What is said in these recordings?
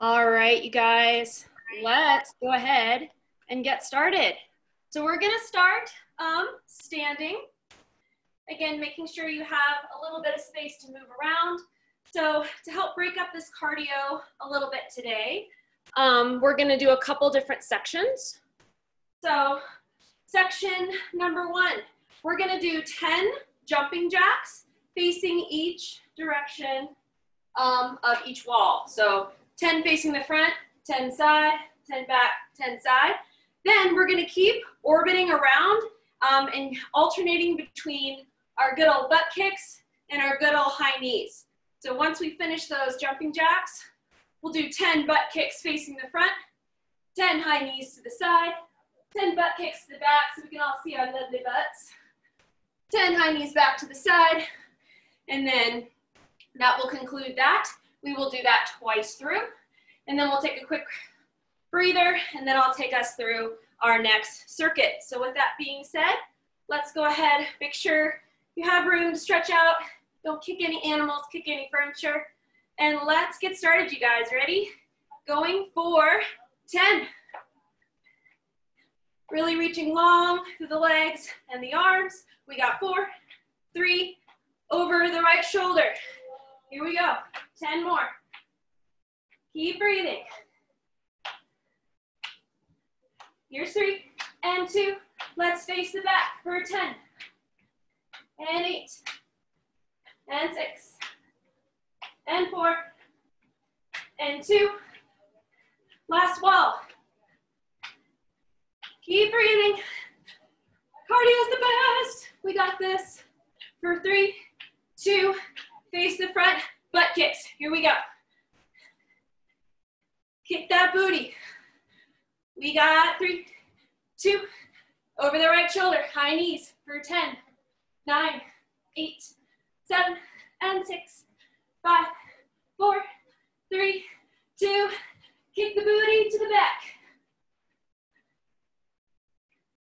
All right, you guys, let's go ahead and get started. So we're gonna start standing. Again, making sure you have a little bit of space to move around. So to help break up this cardio a little bit today, we're gonna do a couple different sections. So section number 1, we're gonna do 10 jumping jacks facing each direction of each wall. So 10 facing the front, 10 side, 10 back, 10 side. Then we're gonna keep orbiting around and alternating between our good old butt kicks and our good old high knees. So once we finish those jumping jacks, we'll do 10 butt kicks facing the front, 10 high knees to the side, 10 butt kicks to the back so we can all see our lovely butts, 10 high knees back to the side, and then that will conclude that. We will do that twice through, and then we'll take a quick breather, and then I'll take us through our next circuit. So with that being said, let's go ahead, make sure you have room to stretch out, don't kick any animals, kick any furniture, and let's get started, you guys. Ready? Going for 10. Really reaching long through the legs and the arms. We got 4, 3, over the right shoulder. Here we go, 10 more. Keep breathing. Here's 3 and 2. Let's face the back for 10 and 8 and 6 and 4 and 2. Last wall. Keep breathing. Cardio's the best. We got this. For 3, 2, face the front, butt kicks. Here we go. Kick that booty. We got 3, 2, over the right shoulder, high knees for 10, 9, 8, 7, and 6, 5, 4, 3, 2, kick the booty to the back.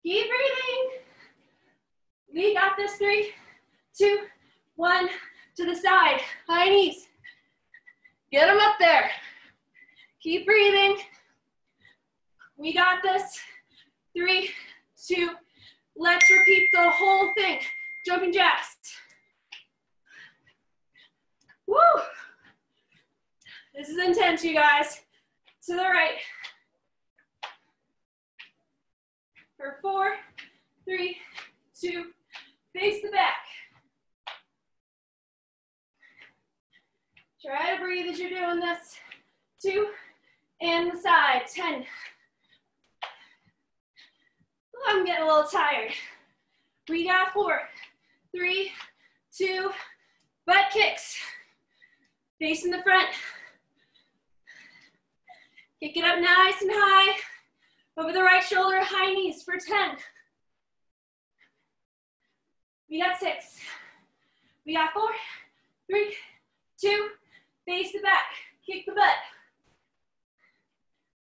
Keep breathing. We got this. 3, 2, 1, to the side, high knees. Get them up there. Keep breathing. We got this. 3, 2, let's repeat the whole thing. Jumping jacks. Woo! This is intense, you guys. To the right. For 4, 3, 2, face the back. Try to breathe as you're doing this. 2, and the side, 10. I'm getting a little tired. We got 4, 3, 2, butt kicks. Facing the front. Kick it up nice and high. Over the right shoulder, high knees for 10. We got 6. We got 4, 3, 2, face the back. Kick the butt.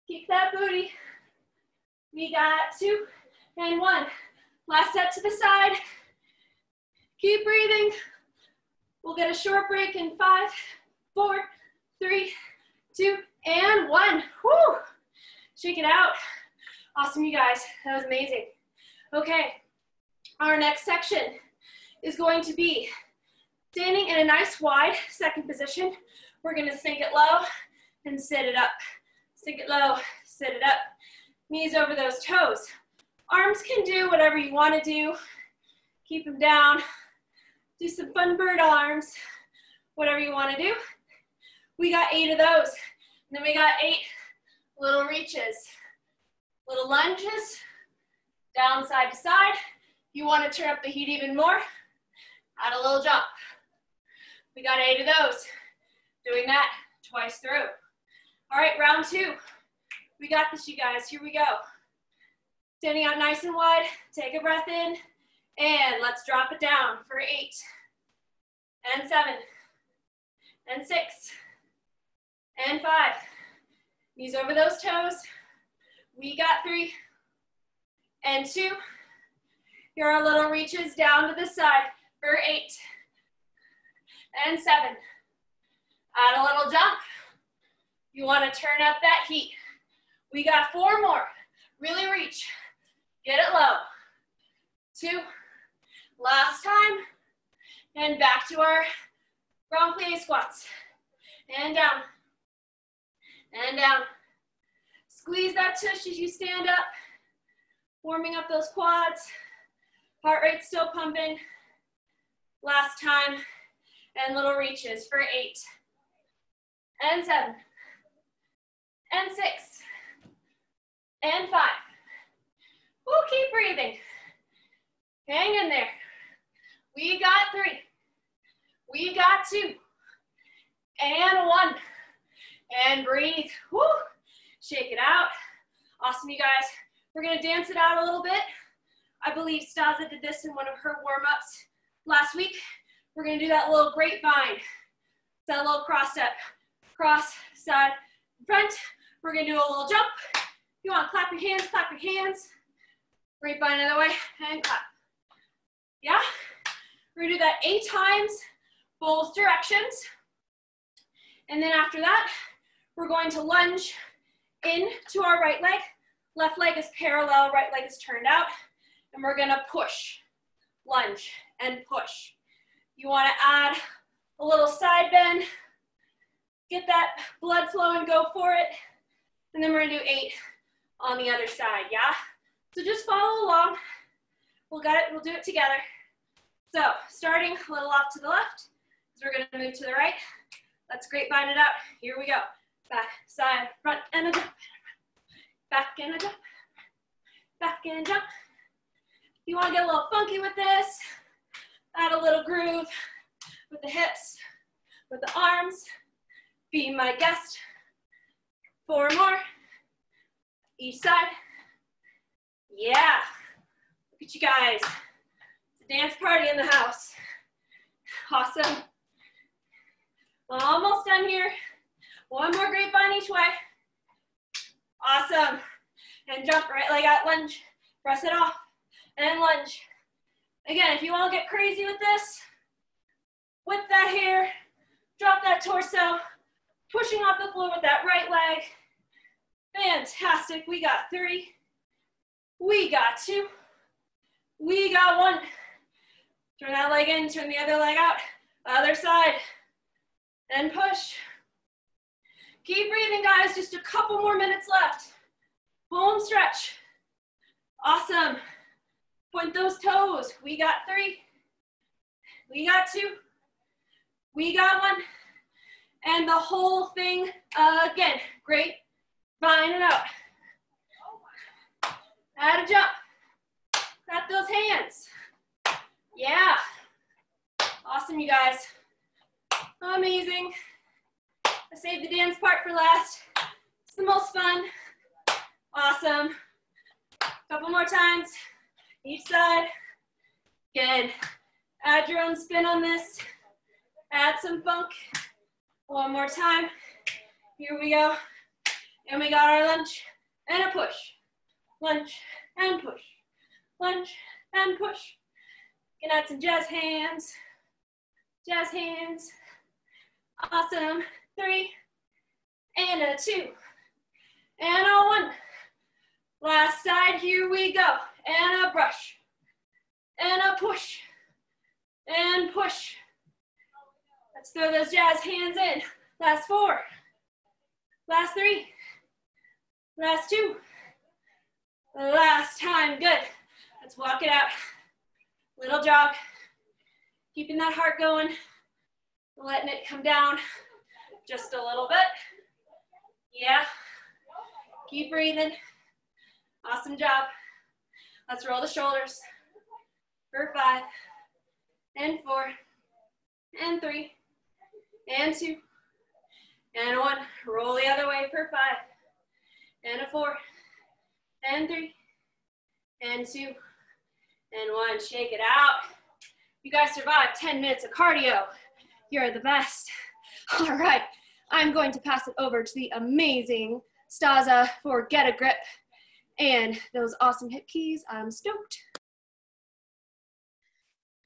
Kick that booty. We got 2 and 1. Last set to the side. Keep breathing. We'll get a short break in 5, 4, 3, 2, and 1. Whew. Shake it out. Awesome, you guys. That was amazing. Okay, our next section is going to be standing in a nice wide second position. We're gonna sink it low and sit it up. Sink it low, sit it up. Knees over those toes. Arms can do whatever you wanna do. Keep them down. Do some fun bird arms. Whatever you wanna do. We got 8 of those. And then we got 8 little reaches. Little lunges, down side to side. If you wanna turn up the heat even more, add a little jump. We got 8 of those. Doing that twice through. All right, round 2. We got this, you guys. Here we go. Standing out nice and wide. Take a breath in. And let's drop it down for 8. And 7. And 6. And 5. Knees over those toes. We got 3. And 2. Here are little reaches down to the side for 8. And 7. Add a little jump. You want to turn up that heat. We got 4 more. Really reach. Get it low. 2. Last time. And back to our grand plie squats. And down. And down. Squeeze that tush as you stand up. Warming up those quads. Heart rate still pumping. Last time. And little reaches for 8. And 7. And 6. And 5. We'll keep breathing. Hang in there. We got 3. We got 2. And 1. And breathe. Woo. Shake it out. Awesome, you guys. We're going to dance it out a little bit. I believe Staza did this in one of her warm-ups last week. We're going to do that little grapevine. It's that little cross step. Cross, side, front. We're going to do a little jump. If you want to clap your hands, clap your hands. Grapevine other way, and clap. Yeah? We're going to do that 8 times, both directions. And then after that, we're going to lunge into our right leg. Left leg is parallel, right leg is turned out. And we're gonna push, lunge, and push. You wanna add a little side bend, get that blood flowing, go for it. And then we're gonna do 8 on the other side, yeah? So just follow along. We'll do it together. So starting a little off to the left, because we're gonna move to the right. Let's grapevine it out. Here we go. Back, side, front, and a jump. Back and a jump. Back and jump. If you want to get a little funky with this, add a little groove with the hips, with the arms. Be my guest. 4 more. Each side. Yeah. Look at you guys. It's a dance party in the house. Awesome. Almost done here. 1 more grapevine each way. Awesome. And jump, right leg out, lunge. Press it off, and lunge. Again, if you want to get crazy with this, whip that hair, drop that torso, pushing off the floor with that right leg. Fantastic. We got 3. We got 2. We got 1. Turn that leg in, turn the other leg out. Other side. And push. Keep breathing, guys. Just a couple more minutes left. Home stretch. Awesome. Point those toes. We got 3. We got 2. We got 1. And the whole thing again. Great. Vine it out. Add a jump. Clap those hands. Yeah. Awesome, you guys. Amazing. I saved the dance part for last. It's the most fun. Awesome. Couple more times. Each side. Good. Add your own spin on this. Add some funk. 1 more time. Here we go. And we got our lunge and a push. Lunge and push. Lunge and push. You can add some jazz hands. Jazz hands. Awesome. 3 and a 2 and a 1. Last side, here we go. And a brush and a push and push. Let's throw those jazz hands in. Last 4, last 3, last 2, last time. Good. Let's walk it out. Little jog. Keeping that heart going. Letting it come down just a little bit. Yeah. Keep breathing. Awesome job. Let's roll the shoulders for 5 and 4 and 3 and 2 and 1. Roll the other way for 5 and a 4 and 3 and 2 and 1. Shake it out. You guys survived 10 minutes of cardio. You're the best. All right, I'm going to pass it over to the amazing Staza for Get a Grip and those awesome hip keys. I'm stoked.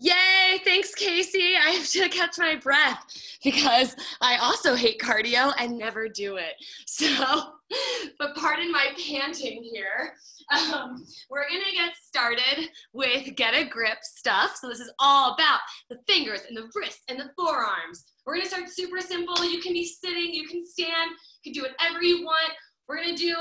Yay, thanks, Casey. I have to catch my breath because I also hate cardio and never do it. So, but pardon my panting here. We're gonna get started with get a grip stuff. So this is all about the fingers and the wrists and the forearms. We're gonna start super simple. You can be sitting, you can stand, you can do whatever you want. We're gonna do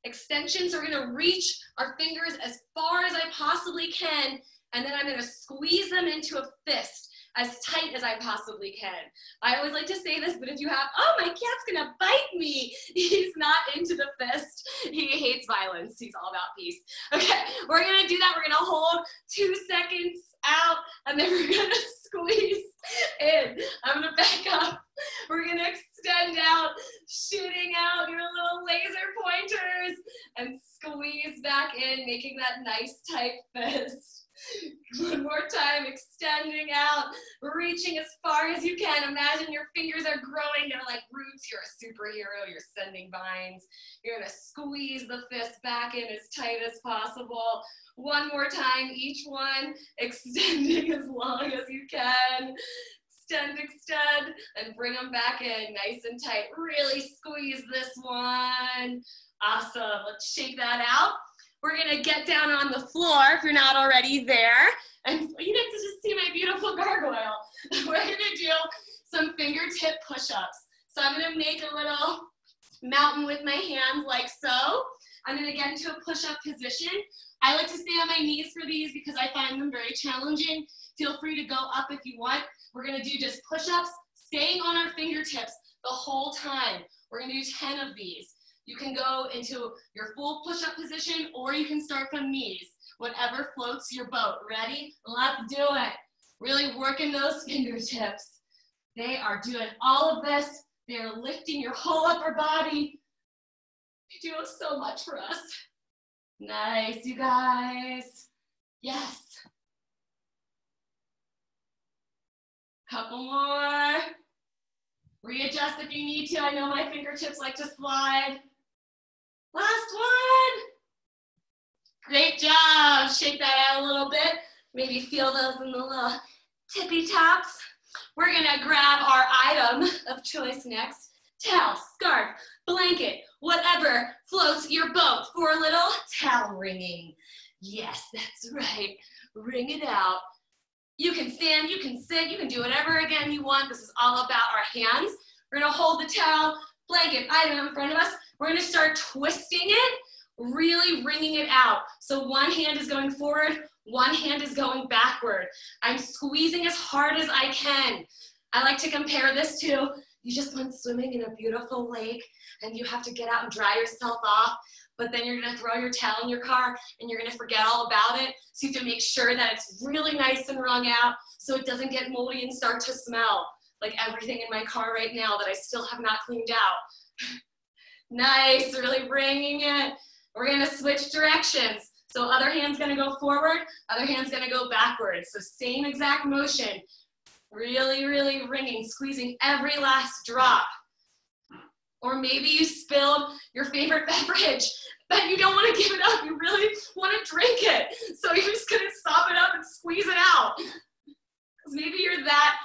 extensions. We're gonna reach our fingers as far as I possibly can, and then I'm gonna squeeze them into a fist as tight as I possibly can. I always like to say this, but if you have, oh, my cat's gonna bite me. He's not into the fist. He hates violence. He's all about peace. Okay, we're gonna do that. We're gonna hold 2 seconds out, and then we're gonna squeeze in. I'm gonna back up. We're gonna extend out, shooting out your little laser pointers, and squeeze back in, making that nice tight fist. One more time, extending out, reaching as far as you can. Imagine your fingers are growing, they're like roots. You're a superhero, you're sending vines. You're gonna squeeze the fist back in as tight as possible. One more time, each one, extending as long as you can. Extend, extend, and bring them back in nice and tight. Really squeeze this one. Awesome, let's shake that out. We're gonna get down on the floor if you're not already there. And you get to just see my beautiful gargoyle. We're gonna do some fingertip push-ups. So I'm gonna make a little mountain with my hands like so. I'm gonna get into a push-up position. I like to stay on my knees for these because I find them very challenging. Feel free to go up if you want. We're gonna do just push-ups, staying on our fingertips the whole time. We're gonna do 10 of these. You can go into your full push-up position, or you can start from knees, whatever floats your boat. Ready? Let's do it. Really working those fingertips. They are doing all of this. They're lifting your whole upper body. They do so much for us. Nice, you guys. Yes. Couple more. Readjust if you need to. I know my fingertips like to slide. Last one. Great job. Shake that out a little bit. Maybe feel those in the little tippy tops. We're gonna grab our item of choice next. Towel, scarf, blanket, whatever floats your boat for a little towel wringing. Yes, that's right. Wring it out. You can stand, you can sit, you can do whatever again you want. This is all about our hands. We're gonna hold the towel, blanket, item in front of us. We're gonna start twisting it, really wringing it out. So one hand is going forward, one hand is going backward. I'm squeezing as hard as I can. I like to compare this to, you just went swimming in a beautiful lake and you have to get out and dry yourself off, but then you're gonna throw your towel in your car and you're gonna forget all about it. So you have to make sure that it's really nice and wrung out so it doesn't get moldy and start to smell like everything in my car right now that I still have not cleaned out. Nice, really wringing it. We're gonna switch directions. So other hand's gonna go forward, other hand's gonna go backwards. So same exact motion. Really, really wringing, squeezing every last drop. Or maybe you spilled your favorite beverage, but you don't want to give it up. You really want to drink it. So you're just going to sop it up and squeeze it out. Because maybe you're that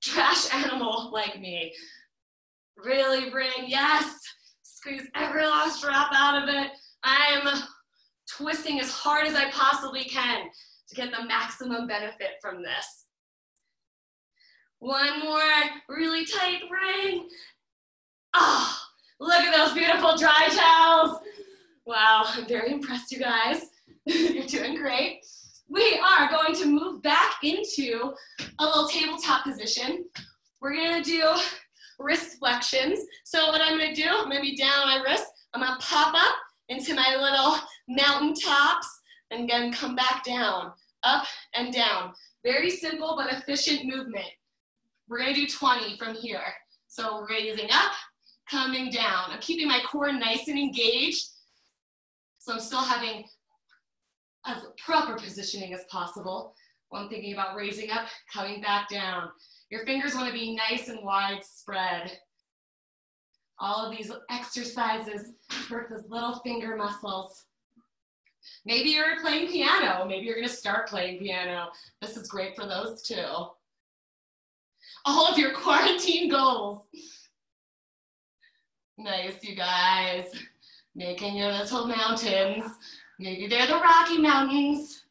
trash animal like me. Really wring, yes. Squeeze every last drop out of it. I'm twisting as hard as I possibly can to get the maximum benefit from this. One more really tight wring. Oh, look at those beautiful dry towels. Wow, I'm very impressed, you guys. You're doing great. We are going to move back into a little tabletop position. We're gonna do wrist flexions. So what I'm gonna do, I'm gonna be down on my wrist. I'm gonna pop up into my little mountain tops and then come back down, up and down. Very simple but efficient movement. We're gonna do 20 from here. So raising up, coming down. I'm keeping my core nice and engaged. So I'm still having as proper positioning as possible while I'm thinking about raising up, coming back down. Your fingers want to be nice and widespread. All of these exercises work those little finger muscles. Maybe you're playing piano. Maybe you're gonna start playing piano. This is great for those too. All of your quarantine goals. Nice, you guys. Making your little mountains. Maybe they're the Rocky Mountains.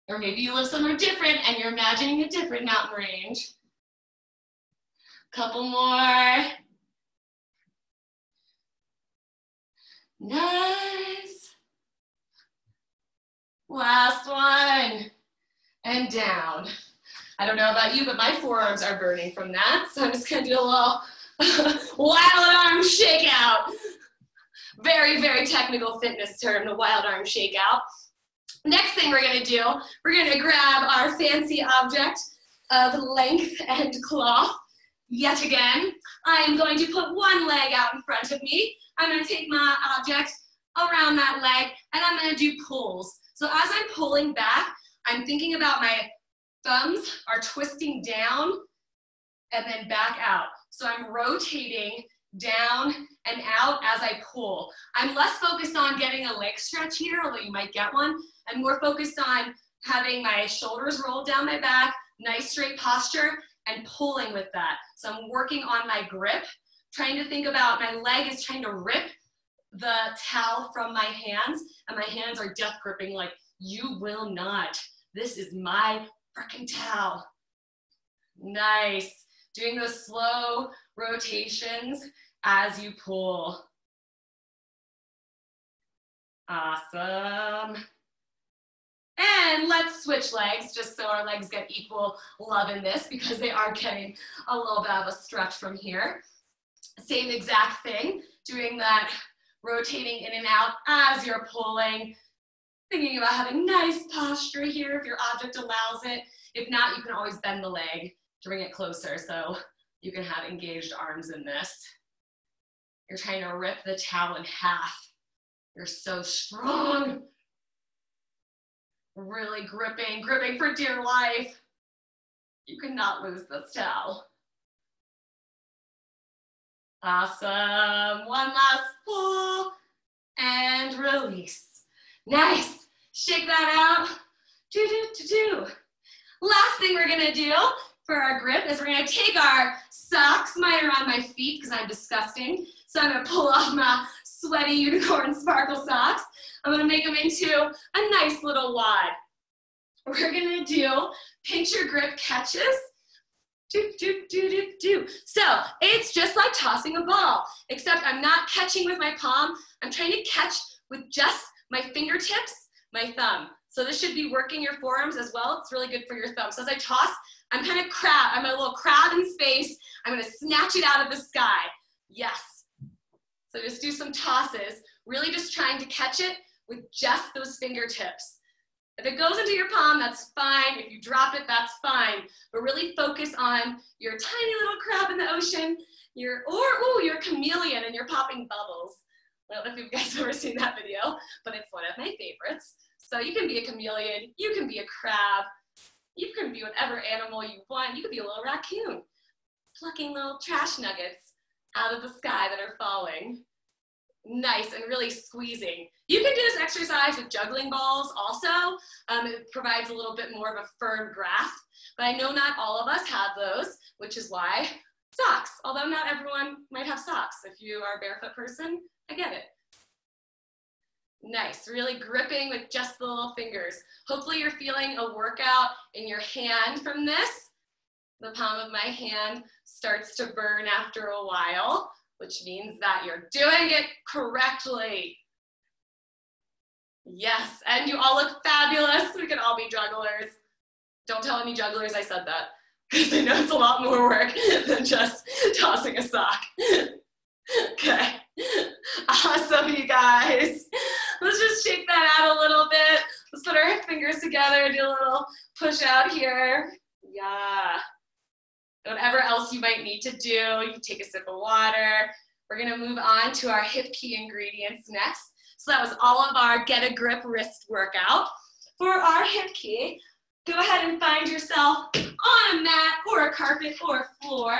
Or maybe you live somewhere different and you're imagining a different mountain range. Couple more. Nice. Last one. And down. I don't know about you, but my forearms are burning from that. So I'm just gonna do a little wild arm shakeout. Very, very technical fitness term, the wild arm shakeout. Next thing we're gonna do, we're gonna grab our fancy object of length and cloth. Yet again, I am going to put one leg out in front of me. I'm gonna take my object around that leg and I'm gonna do pulls. So as I'm pulling back, I'm thinking about my thumbs are twisting down and then back out. So I'm rotating down and out as I pull. I'm less focused on getting a leg stretch here, although you might get one. I'm more focused on having my shoulders rolled down my back, nice straight posture, and pulling with that. So I'm working on my grip, trying to think about my leg is trying to rip the towel from my hands, and my hands are death gripping like, you will not. This is my frickin' towel. Nice. Doing those slow rotations as you pull. Awesome. And let's switch legs just so our legs get equal love in this because they are getting a little bit of a stretch from here. Same exact thing, doing that rotating in and out as you're pulling. Thinking about having nice posture here if your object allows it. If not, you can always bend the leg to bring it closer so you can have engaged arms in this. You're trying to rip the towel in half. You're so strong. Really gripping for dear life. You cannot lose this towel. Awesome. One last pull and release. Nice. Shake that out. Do. Last thing we're gonna do for our grip is we're gonna take our socks. Mine are on my feet because I'm disgusting. So I'm gonna pull off my sweaty unicorn sparkle socks. I'm gonna make them into a nice little wad. We're gonna do pinch your grip catches. Do. So it's just like tossing a ball, except I'm not catching with my palm. I'm trying to catch with just my fingertips, my thumb. So this should be working your forearms as well. It's really good for your thumb. So as I toss, I'm kind of I'm a little crab in space. I'm gonna snatch it out of the sky. Yes. So just do some tosses, really just trying to catch it with just those fingertips. If it goes into your palm, that's fine. If you drop it, that's fine. But really focus on your tiny little crab in the ocean, you're a chameleon and you're popping bubbles. I don't know if you guys have ever seen that video, but it's one of my favorites. So you can be a chameleon, you can be a crab, you can be whatever animal you want. You could be a little raccoon, plucking little trash nuggets out of the sky that are falling. Nice, and really squeezing. You can do this exercise with juggling balls also. It provides a little bit more of a firm grasp, but I know not all of us have those, which is why socks, although not everyone might have socks. If you are a barefoot person, I get it. Nice, really gripping with just the little fingers. Hopefully you're feeling a workout in your hand from this. The palm of my hand starts to burn after a while, which means that you're doing it correctly. Yes, and you all look fabulous. We can all be jugglers. Don't tell any jugglers I said that, because I know it's a lot more work than just tossing a sock. Okay, awesome, you guys. Let's just shake that out a little bit. Let's put our fingers together, do a little push out here. Yeah. Whatever else you might need to do, you can take a sip of water. We're gonna move on to our hip key ingredients next. So that was all of our get a grip wrist workout. For our hip key, go ahead and find yourself on a mat or a carpet or a floor.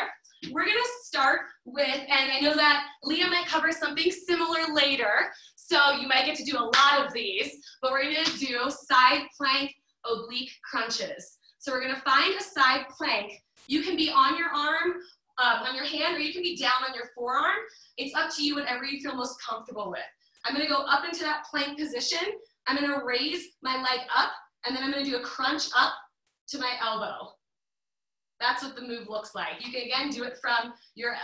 We're gonna start with, and I know that Leah might cover something similar later, So you might get to do a lot of these, but we're gonna do side plank oblique crunches. So we're gonna find a side plank. You can be on your arm, on your hand, or you can be down on your forearm. It's up to you, whatever you feel most comfortable with. I'm gonna go up into that plank position. I'm gonna raise my leg up, and then I'm gonna do a crunch up to my elbow. That's what the move looks like. You can, again, do it from your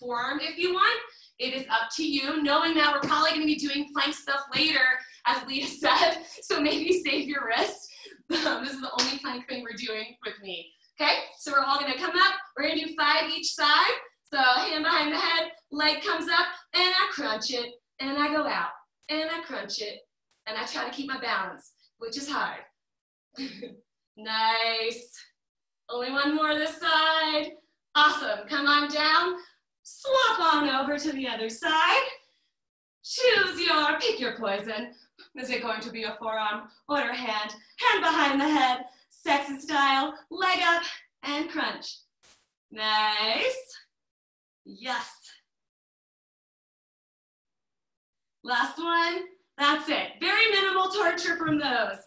forearm if you want. It is up to you, knowing that we're probably gonna be doing plank stuff later, as Leah said, so maybe save your wrist. This is the only plank thing we're doing with me. Okay, so we're all gonna come up. We're gonna do 5 each side. So hand behind the head, leg comes up, and I crunch it, and I go out, and I crunch it, and I try to keep my balance, which is hard. Nice. Only one more this side. Awesome, come on down. Swap on over to the other side. Pick your poison. Is it going to be a forearm or a hand? Hand behind the head, sexy style, leg up, and crunch. Nice. Yes. Last one. That's it. Very minimal torture from those.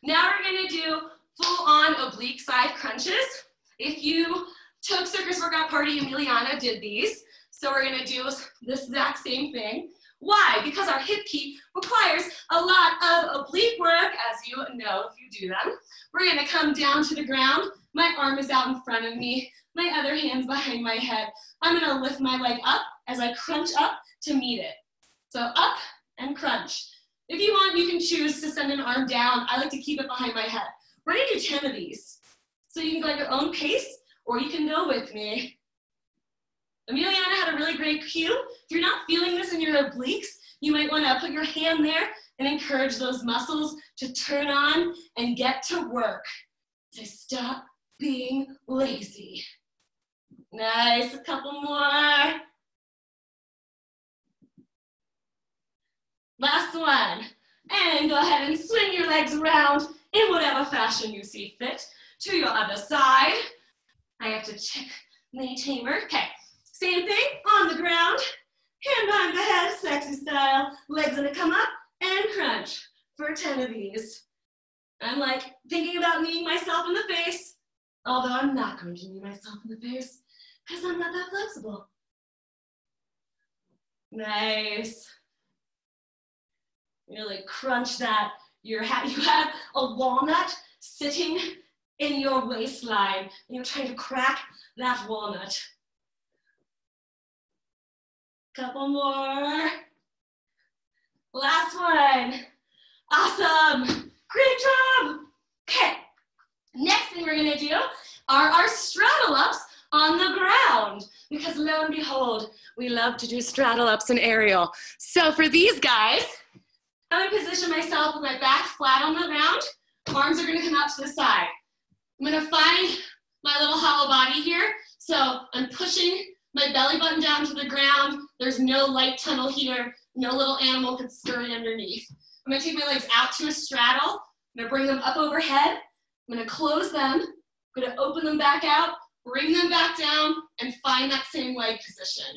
Now we're gonna do full-on oblique side crunches. If you took Circus Workout Party, Emiliana did these. So we're gonna do this exact same thing. Why? Because our hip key requires a lot of oblique work, as you know if you do them. We're gonna come down to the ground. My arm is out in front of me. My other hand's behind my head. I'm gonna lift my leg up as I crunch up to meet it. So up and crunch. If you want, you can choose to send an arm down. I like to keep it behind my head. We're gonna do 10 of these. So you can go at your own pace, or you can go with me. Emiliana had a really great cue. If you're not feeling this in your obliques, you might want to put your hand there and encourage those muscles to turn on and get to work. To stop being lazy. Nice, a couple more. Last one. And go ahead and swing your legs around in whatever fashion you see fit to your other side. I have to check the tamer. Okay. Same thing, on the ground, hand behind the head, sexy style, legs gonna come up and crunch for 10 of these. I'm like thinking about kneeing myself in the face, although I'm not going to knee myself in the face because I'm not that flexible. Nice. Really crunch that. You have a walnut sitting in your waistline, and you're trying to crack that walnut. Couple more. Last one. Awesome. Great job. Okay. Next thing we're going to do are our straddle ups on the ground, because lo and behold, we love to do straddle ups and aerial. So for these guys, I'm going to position myself with my back flat on the ground. Arms are going to come out to the side. I'm going to find my little hollow body here. So I'm pushing my belly button down to the ground. There's no light tunnel here. No little animal could scurry underneath. I'm gonna take my legs out to a straddle. I'm gonna bring them up overhead. I'm gonna close them. I'm gonna open them back out, bring them back down, and find that same leg position.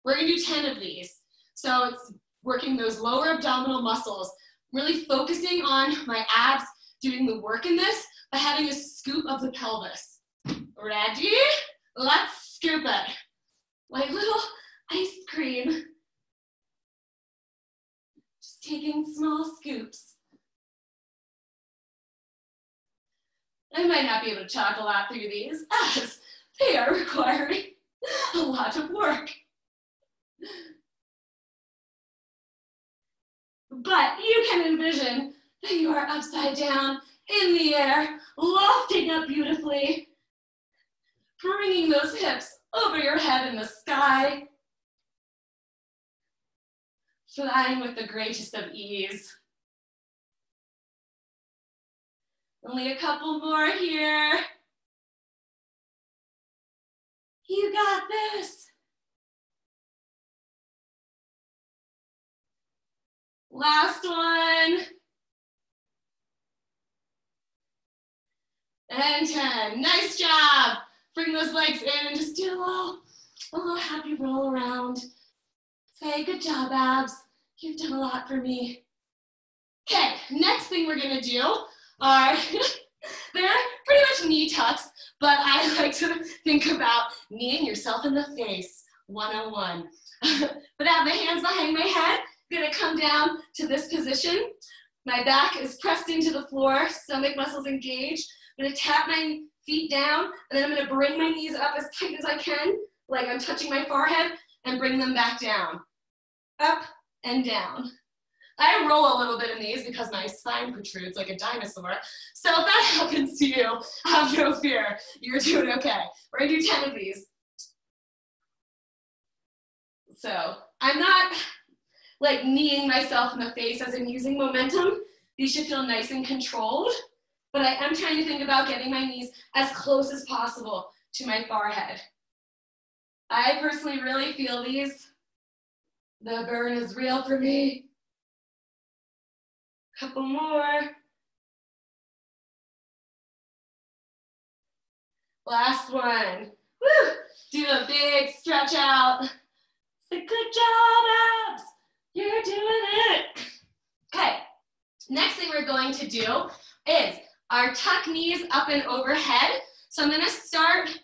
We're gonna do 10 of these. So it's working those lower abdominal muscles, really focusing on my abs, doing the work in this by having a scoop of the pelvis. Ready? Let's scoop it. Like little ice cream. Just taking small scoops. I might not be able to talk a lot through these, as they are requiring a lot of work. But you can envision that you are upside down in the air, lofting up beautifully, bringing those hips over your head in the sky, flying with the greatest of ease. Only a couple more here. You got this. Last one. And 10. Nice job. Bring those legs in and just do a little happy roll around. Say, good job, abs. You've done a lot for me. Okay, next thing we're gonna do are, they're pretty much knee tucks, but I like to think about kneeing yourself in the face, 101. But I have my hands behind my head, I'm gonna come down to this position. My back is pressed into the floor, stomach muscles engaged. I'm gonna tap my feet down, and then I'm gonna bring my knees up as tight as I can, like I'm touching my forehead, and bring them back down. Up and down. I roll a little bit in these because my spine protrudes like a dinosaur. So if that happens to you, have no fear. You're doing okay. We're gonna do 10 of these. So I'm not like kneeing myself in the face as in using momentum. These should feel nice and controlled, but I am trying to think about getting my knees as close as possible to my forehead. I personally really feel these. The burn is real for me. Couple more. Last one. Woo! Do a big stretch out. Say, good job, abs. You're doing it. Okay, next thing we're going to do is our tuck knees up and overhead. So I'm gonna start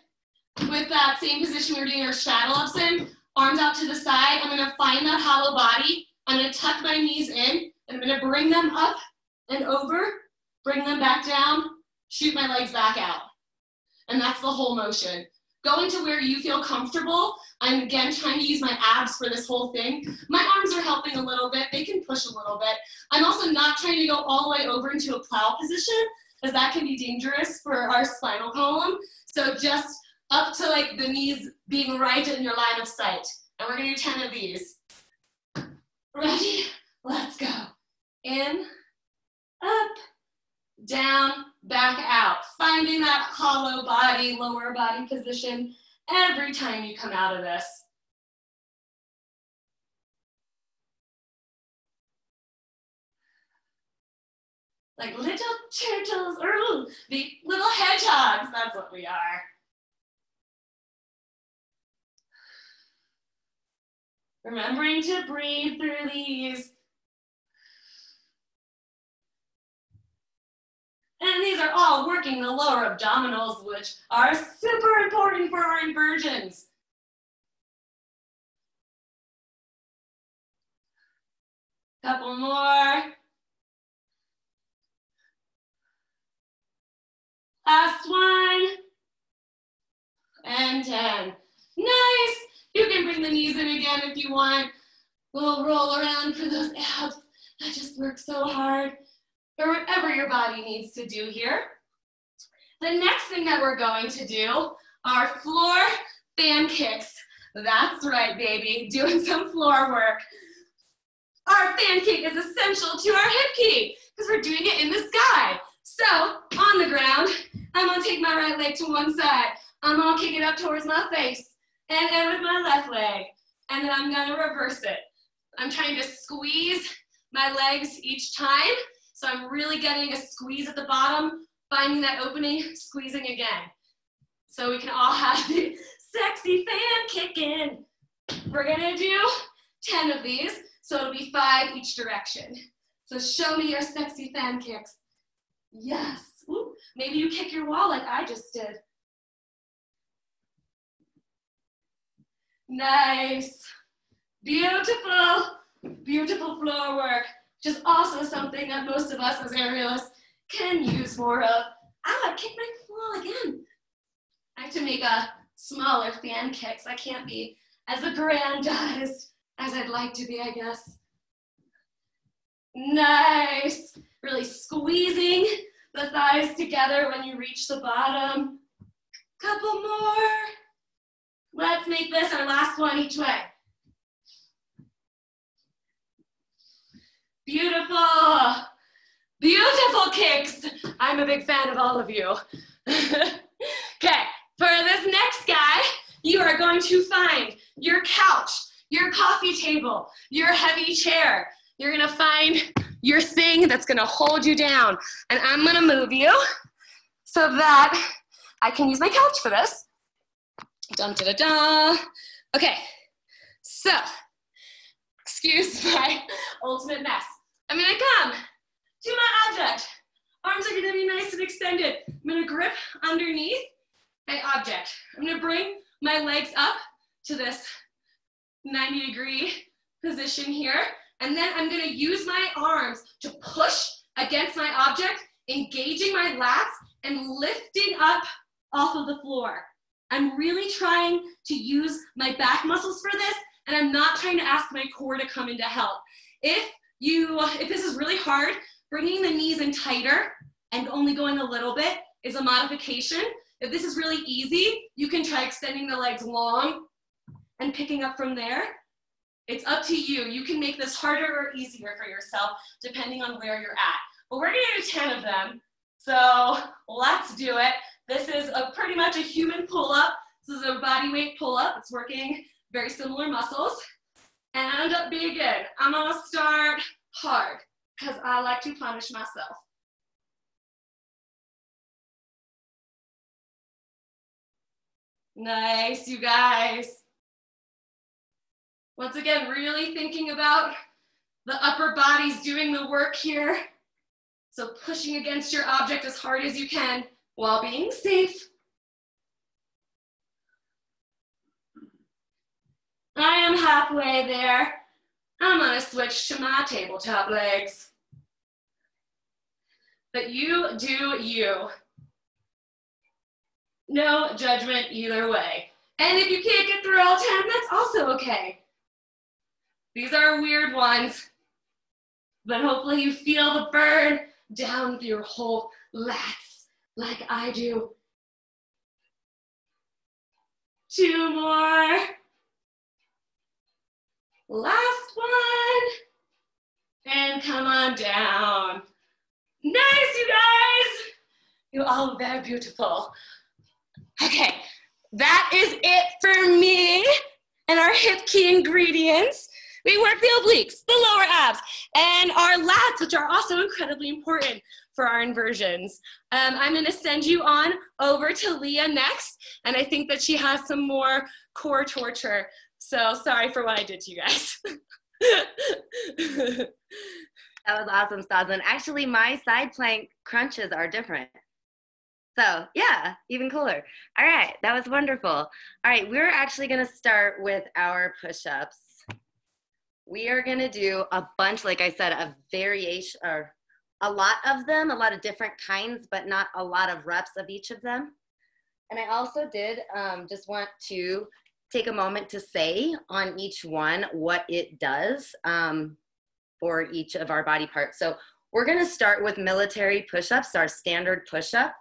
with that same position we were doing our straddle ups in, arms out to the side. I'm gonna find that hollow body. I'm gonna tuck my knees in, and I'm gonna bring them up and over, bring them back down, shoot my legs back out. And that's the whole motion. Go into where you feel comfortable. I'm again trying to use my abs for this whole thing. My arms are helping a little bit. They can push a little bit. I'm also not trying to go all the way over into a plow position, because that can be dangerous for our spinal column. So just up to like the knees being right in your line of sight. And we're gonna do 10 of these. Ready? Let's go. In, up, down, back out. Finding that hollow body, lower body position every time you come out of this. Like little turtles, or the little hedgehogs, that's what we are. Remembering to breathe through these. And these are all working the lower abdominals, which are super important for our inversions. Couple more. Last one. And 10. Nice. You can bring the knees in again if you want. We'll roll around for those abs that just work so hard. Or whatever your body needs to do here. The next thing that we're going to do are floor fan kicks. That's right, baby, doing some floor work. Our fan kick is essential to our hip key because we're doing it in the sky. So on the ground, I'm gonna take my right leg to one side. I'm gonna kick it up towards my face and then with my left leg. And then I'm gonna reverse it. I'm trying to squeeze my legs each time. So I'm really getting a squeeze at the bottom, finding that opening, squeezing again. So we can all have the sexy fan kicking. We're gonna do 10 of these, so it'll be 5 each direction. So show me your sexy fan kicks. Yes. Ooh, maybe you kick your wall like I just did. Nice. Beautiful, beautiful floor work. Which is also something that most of us as aerialists can use more of. I kicked my wall again. I have to make a smaller fan kicks. I can't be as aggrandized as I'd like to be, I guess. Nice. Really squeezing the thighs together when you reach the bottom. Couple more. Let's make this our last one each way. Beautiful, beautiful kicks. I'm a big fan of all of you. Okay, for this next guy, you are going to find your couch, your coffee table, your heavy chair. You're gonna find your thing that's gonna hold you down. And I'm gonna move you so that I can use my couch for this. Dun, da, da, da. Okay, so, excuse excuse my ultimate mess. I'm gonna come to my object. Arms are gonna be nice and extended. I'm gonna grip underneath my object. I'm gonna bring my legs up to this 90-degree position here. And then I'm gonna use my arms to push against my object, engaging my lats and lifting up off of the floor. I'm really trying to use my back muscles for this, and I'm not trying to ask my core to come in to help. If this is really hard, bringing the knees in tighter and only going a little bit is a modification. If this is really easy, you can try extending the legs long and picking up from there. It's up to you. You can make this harder or easier for yourself depending on where you're at. But we're gonna do 10 of them. So let's do it. This is pretty much a human pull-up. This is a body weight pull-up. It's working very similar muscles. And begin. I'm gonna start hard because I like to punish myself. Nice, you guys. Once again, really thinking about the upper body's doing the work here. So pushing against your object as hard as you can while being safe. I am halfway there. I'm gonna switch to my tabletop legs. But you do you. No judgment either way. And if you can't get through all 10, that's also okay. These are weird ones, but hopefully you feel the burn down through your whole lats like I do. 2 more. Last one. And come on down. Nice, you guys. You all look very beautiful. Okay, that is it for me and our hip key ingredients. We work the obliques, the lower abs, and our lats, which are also incredibly important for our inversions. I'm gonna send you on over to Leah next, and I think that she has some more core torture. So sorry for what I did to you guys. That was awesome, Staza. And actually, my side plank crunches are different. So yeah, even cooler. All right, that was wonderful. All right, we're actually gonna start with our push-ups. We are gonna do a bunch, like I said, of variation, or a lot of them, a lot of different kinds, but not a lot of reps of each of them. And I also did just want to take a moment to say on each one what it does for each of our body parts. So we're gonna start with military push-ups, our standard push-up.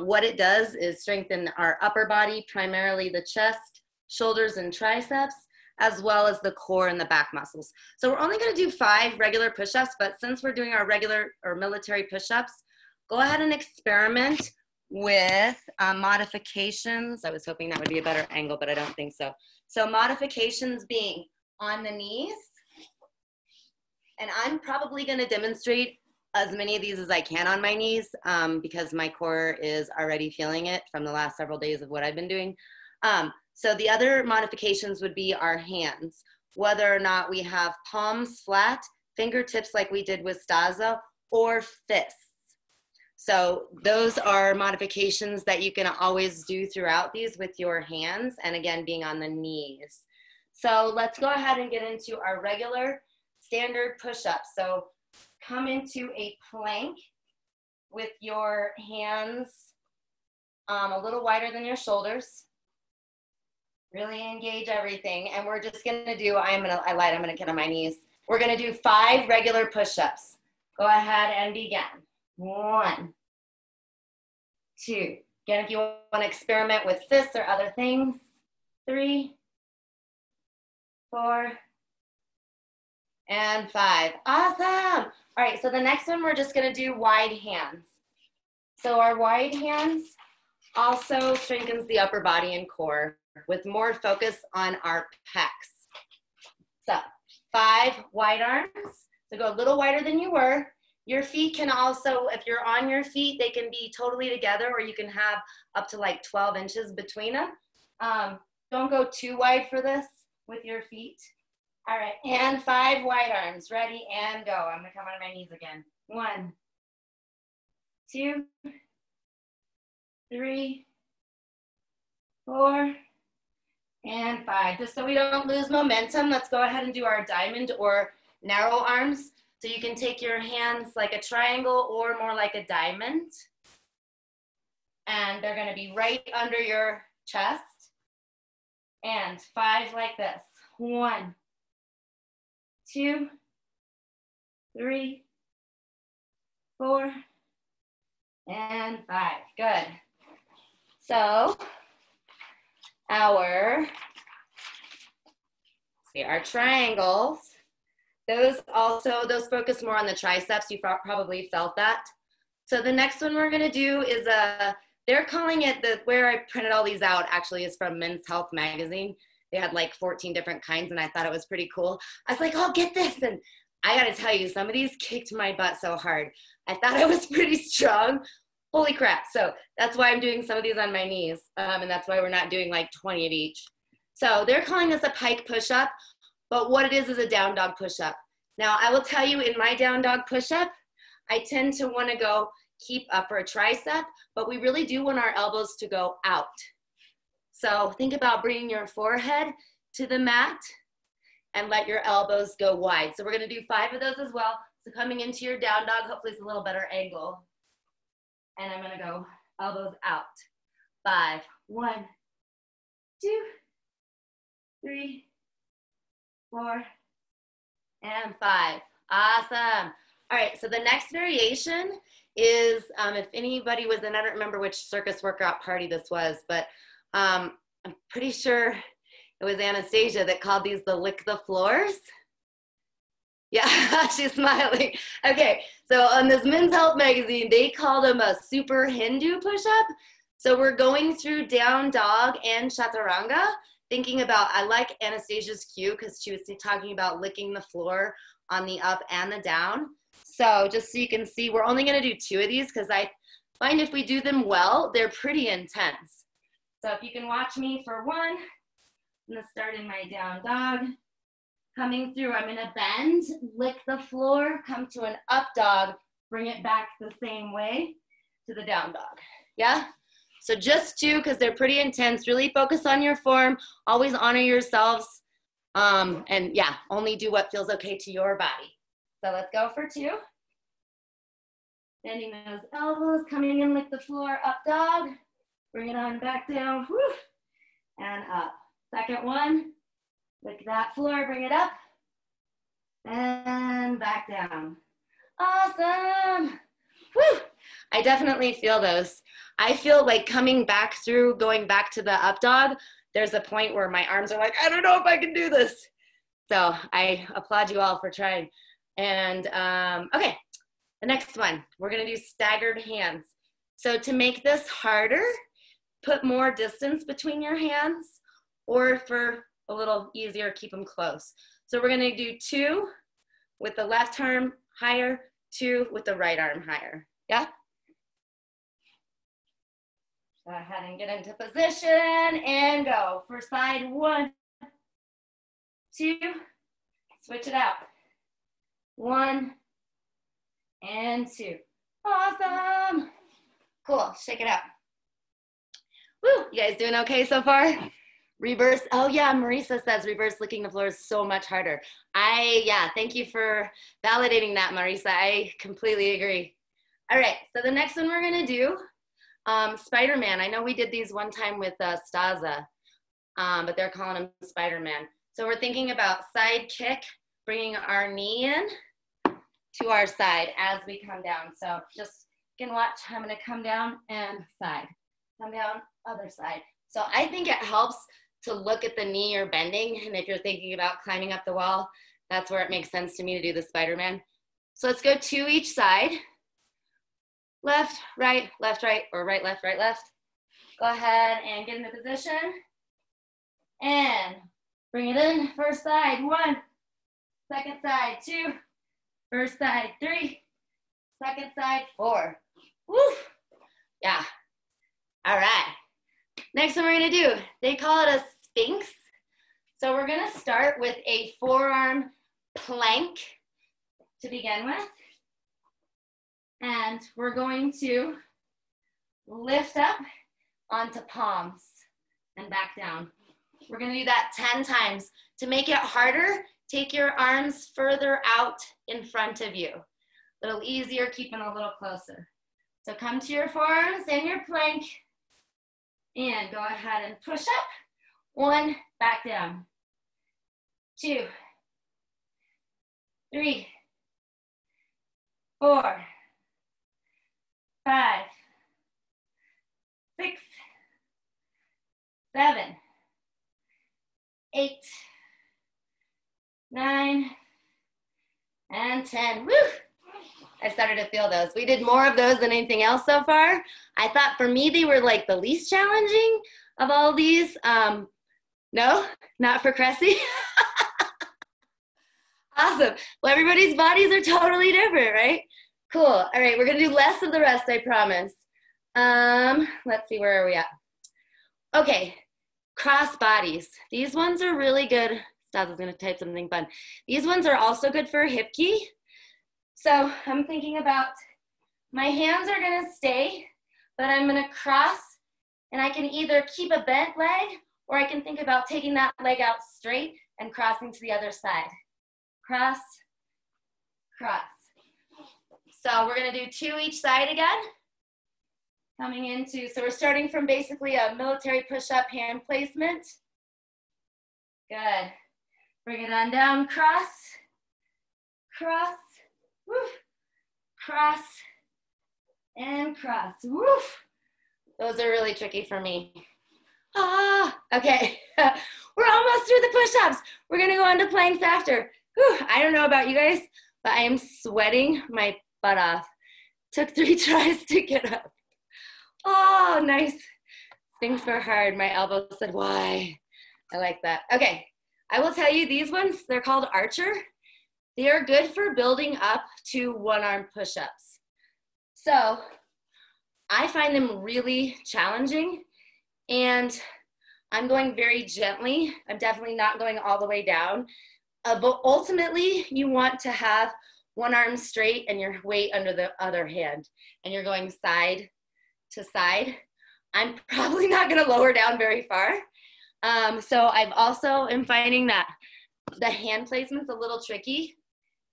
What it does is strengthen our upper body, primarily the chest, shoulders, and triceps, as well as the core and the back muscles. So we're only gonna do 5 regular push-ups, but since we're doing our regular or military push-ups, go ahead and experiment with modifications. I was hoping that would be a better angle, but I don't think so. So modifications being on the knees, and I'm probably gonna demonstrate as many of these as I can on my knees because my core is already feeling it from the last several days of what I've been doing. So the other modifications would be our hands, whether or not we have palms flat, fingertips like we did with Staza, or fists. So those are modifications that you can always do throughout these with your hands, and again, being on the knees. So let's go ahead and get into our regular standard push-ups. So come into a plank with your hands a little wider than your shoulders. Really engage everything. And we're just gonna do, I'm gonna get on my knees. We're gonna do 5 regular push-ups. Go ahead and begin. 1, 2. Again, if you wanna experiment with fists or other things. 3, 4, and 5. Awesome. All right, so the next one, we're just gonna do wide hands. So our wide hands also strengthens the upper body and core with more focus on our pecs. So 5 wide arms. So go a little wider than you were. Your feet can also, if you're on your feet, they can be totally together, or you can have up to like 12 inches between them. Don't go too wide for this with your feet. All right, and 5 wide arms. Ready and go. I'm gonna come on my knees again. 1, 2, 3, 4, and 5. Just so we don't lose momentum, let's go ahead and do our diamond or narrow arms. So you can take your hands like a triangle or more like a diamond. And they're gonna be right under your chest. And 5 like this. 1, 2, 3, 4, and 5. Good. So our triangles, those focus more on the triceps. You probably felt that. So the next one we're gonna do is they're calling it, where I printed all these out actually is from Men's Health magazine. They had like 14 different kinds and I thought it was pretty cool. I was like, oh, get this. And I gotta tell you, some of these kicked my butt so hard. I thought I was pretty strong. Holy crap. So that's why I'm doing some of these on my knees. And that's why we're not doing like 20 of each. So they're calling this a pike push-up, but what it is a down dog push-up. Now I will tell you, in my down dog push-up, I tend to wanna go keep upper tricep, but we really do want our elbows to go out. So think about bringing your forehead to the mat and let your elbows go wide. So we're gonna do 5 of those as well. So coming into your down dog, hopefully it's a little better angle. And I'm gonna go elbows out. 5, 1, 2, 3, 4, and 5. Awesome. All right, so the next variation is, if anybody was in, I don't remember which circus workout party this was, but I'm pretty sure it was Anastasia that called these the lick the floors. Yeah, she's smiling. Okay, so on this Men's Health magazine, they called them a super Hindu push-up. So we're going through down dog and chaturanga, thinking about, I like Anastasia's cue because she was talking about licking the floor on the up and the down. So just so you can see, we're only gonna do 2 of these because I find if we do them well, they're pretty intense. So if you can watch me for 1, I'm gonna start in my down dog. Coming through, I'm gonna bend, lick the floor, come to an up dog, bring it back the same way to the down dog, yeah? So just 2, because they're pretty intense. Really focus on your form, always honor yourselves, and yeah, only do what feels okay to your body. So let's go for 2. Bending those elbows, coming in, lick the floor, up dog, bring it on back down, whew, and up. Second one. Lick that floor, bring it up, and back down. Awesome. Woo! I definitely feel those. I feel like coming back through, going back to the up dog, there's a point where my arms are like, I don't know if I can do this. So I applaud you all for trying. And okay, the next one, we're gonna do staggered hands. So to make this harder, put more distance between your hands, or for a little easier, keep them close. So we're gonna do 2 with the left arm higher, 2 with the right arm higher, yeah? Go ahead and get into position and go. For side 1, 2, switch it out. 1 and 2. Awesome. Cool, shake it out. Woo, you guys doing okay so far? Reverse, oh yeah, Marisa says reverse licking the floor is so much harder. Yeah, thank you for validating that, Marisa. I completely agree. All right, so the next one we're gonna do, Spider-Man. I know we did these one time with Staza, but they're calling him Spider-Man. So we're thinking about side kick, bringing our knee in to our side as we come down. So just, you can watch, I'm gonna come down and side, come down, other side. So I think it helps to look at the knee you're bending, and if you're thinking about climbing up the wall, that's where it makes sense to me to do the Spider-Man. So let's go 2 each side. Left, right, or right, left, right, left. Go ahead and get into position. And bring it in, first side, 1, second side, 2, first side, 3, second side, 4. Woo! Yeah, all right. Next one we're gonna do, they call it a Sphinx. So we're gonna start with a forearm plank to begin with. And we're going to lift up onto palms and back down. We're gonna do that 10 times. To make it harder, take your arms further out in front of you. A little easier, keeping a little closer. So come to your forearms and your plank, and go ahead and push up. 1, back down. 2, 3, 4, 5, 6, 7, 8, 9, and 10. Woo! I started to feel those. We did more of those than anything else so far. I thought for me, they were like the least challenging of all these. No, not for Cressie. Awesome. Well, everybody's bodies are totally different, right? Cool. All right, we're gonna do less of the rest, I promise. Let's see, where are we at? Okay, cross bodies. These ones are really good. Staza's gonna type something fun. These ones are also good for hip key. So I'm thinking about my hands are gonna stay, but I'm gonna cross, and I can either keep a bent leg, or I can think about taking that leg out straight and crossing to the other side. Cross, cross. So we're gonna do 2 each side again. Coming into, so we're starting from basically a military push-up hand placement. Good. Bring it on down, cross, cross, woof, cross, and cross, woof. Those are really tricky for me. Okay. We're almost through the push-ups. We're gonna go on to planks after. Whew. I don't know about you guys, but I am sweating my butt off. Took 3 tries to get up. Oh, nice. Things were hard. My elbow said, why? I like that. Okay, I will tell you these ones, they're called Archer. They are good for building up to one-arm push-ups. So I find them really challenging, and I'm going very gently. I'm definitely not going all the way down. But ultimately, you want to have one arm straight and your weight under the other hand, and you're going side to side. I'm probably not gonna lower down very far. So I've also am finding that the hand placement's a little tricky.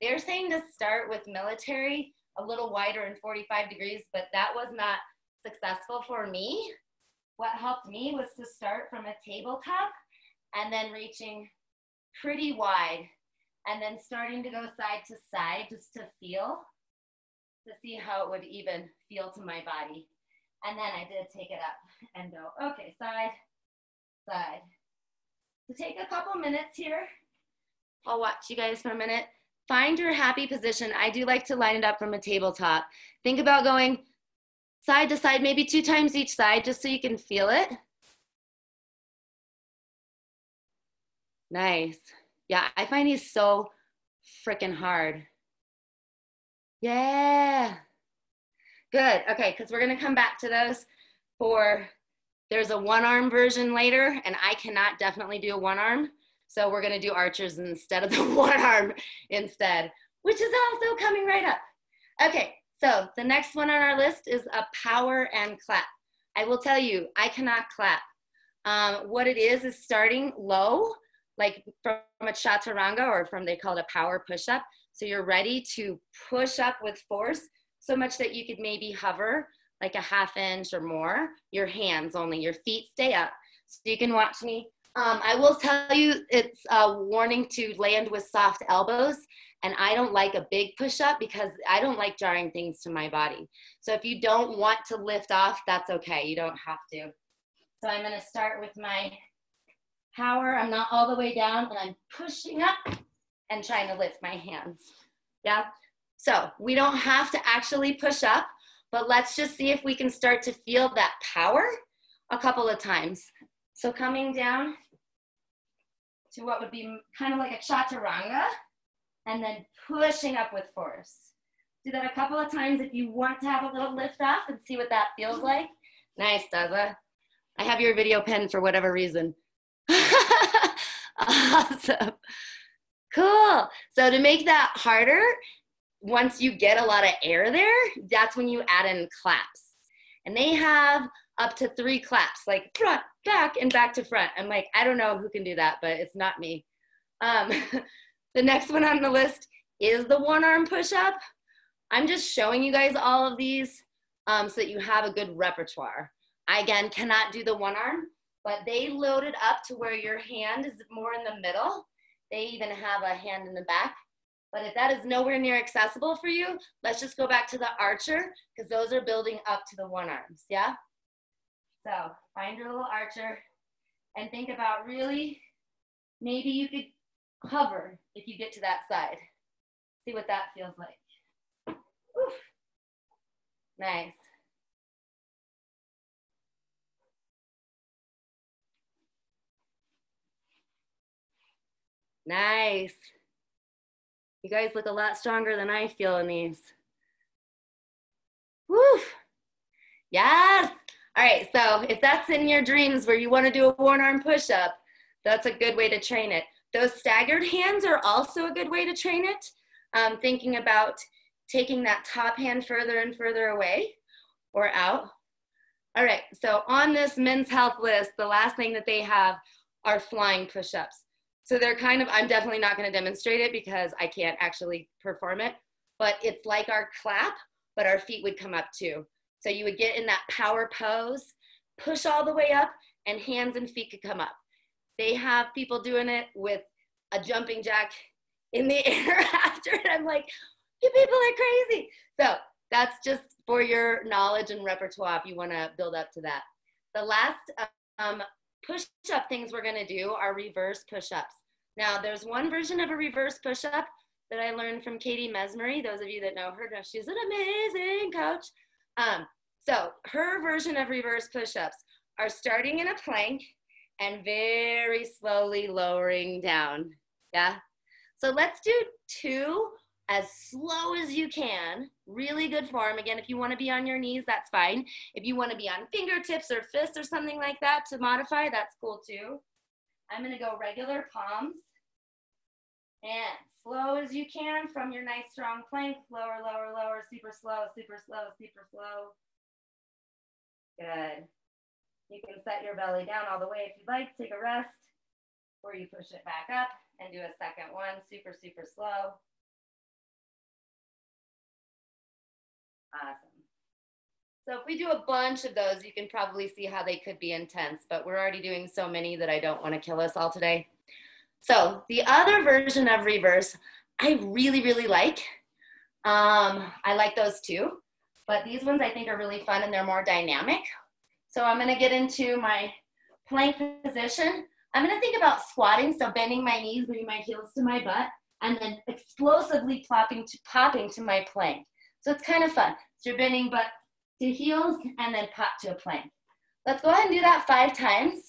They're saying to start with military, a little wider and 45 degrees, but that was not successful for me. What helped me was to start from a tabletop and then reaching pretty wide, and then starting to go side to side just to feel, to see how it would even feel to my body. And then I did take it up and go, okay, side, side. So take a couple minutes here. I'll watch you guys for a minute. Find your happy position. I do like to line it up from a tabletop. Think about going side to side, maybe 2 times each side, just so you can feel it. Nice. Yeah, I find these so freaking hard. Yeah. Good. Okay, because we're going to come back to those for, there's a one-arm version later, and I cannot definitely do a one-arm. So we're going to do archers instead of the one-arm instead, which is also coming right up. Okay, so the next one on our list is a power and clap. I will tell you, I cannot clap. What it is starting low, like from a chaturanga, or from, they call it a power push-up. So you're ready to push up with force, so much that you could maybe hover like a ½ inch or more. Your hands only, your feet stay up. So you can watch me. I will tell you, it's a warning to land with soft elbows. And I don't like a big push-up because I don't like jarring things to my body. So if you don't want to lift off, that's okay. You don't have to. So I'm gonna start with my power. I'm not all the way down, and I'm pushing up and trying to lift my hands. Yeah. So we don't have to actually push up, but let's just see if we can start to feel that power a couple of times. So coming down to what would be kind of like a chaturanga, and then pushing up with force. Do that a couple of times if you want to have a little lift off and see what that feels like. Nice, Staza. I have your video pinned for whatever reason. Awesome. Cool. So to make that harder, once you get a lot of air there, that's when you add in claps. And they have up to 3 claps, like front, back, and back to front. I'm like, I don't know who can do that, but it's not me. The next one on the list is the 1-arm push-up. I'm just showing you guys all of these so that you have a good repertoire. I, again, cannot do the 1-arm, but they load it up to where your hand is more in the middle. They even have a hand in the back. But if that is nowhere near accessible for you, let's just go back to the archer, because those are building up to the 1-arms, yeah? So find your little archer and think about really, maybe you could hover if you get to that side. See what that feels like. Oof. Nice. Nice. You guys look a lot stronger than I feel in these. Woo. Yes. All right, so if that's in your dreams where you want to do a 1-arm push-up, that's a good way to train it. Those staggered hands are also a good way to train it. Thinking about taking that top hand further and further away or out. All right, so on this Men's Health list, the last thing that they have are flying push-ups. So they're kind of, I'm definitely not going to demonstrate it because I can't actually perform it, but it's like our clap, but our feet would come up too. So you would get in that power pose, push all the way up, and hands and feet could come up. They have people doing it with a jumping jack in the air after, and I'm like, you people are crazy. So that's just for your knowledge and repertoire if you want to build up to that. The last push-up things we're going to do are reverse push-ups. Now, there's one version of a reverse push-up that I learned from Katie Mesmery. Those of you that know her know she's an amazing coach. So her version of reverse push-ups are starting in a plank and very slowly lowering down, yeah? So let's do 2 as slow as you can, really good form. Again, if you wanna be on your knees, that's fine. If you wanna be on fingertips or fists or something like that to modify, that's cool too. I'm gonna go regular palms and slow as you can from your nice strong plank, lower, lower, lower, super slow, super slow, super slow. Good. You can set your belly down all the way if you'd like, take a rest, or you push it back up and do a second one, super, super slow. Awesome. So if we do a bunch of those, you can probably see how they could be intense, but we're already doing so many that I don't want to kill us all today. So the other version of reverse, I really, really like. I like those too, but these ones I think are really fun and they're more dynamic. So I'm gonna get into my plank position. I'm gonna think about squatting, so bending my knees, bringing my heels to my butt, and then explosively popping to my plank. So it's kind of fun. So you're bending butt to heels and then pop to a plank. Let's go ahead and do that 5 times.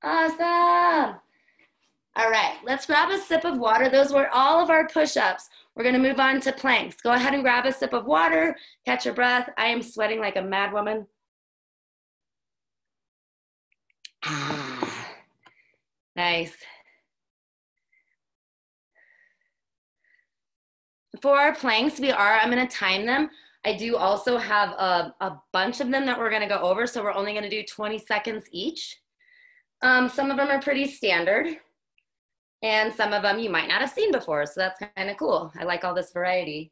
Awesome. All right, let's grab a sip of water. Those were all of our push-ups. We're gonna move on to planks. Go ahead and grab a sip of water, catch your breath. I am sweating like a mad woman. Nice. For our planks, I'm gonna time them. I do also have a bunch of them that we're gonna go over, so we're only gonna do 20 seconds each. Some of them are pretty standard, and some of them you might not have seen before, so that's kind of cool. I like all this variety.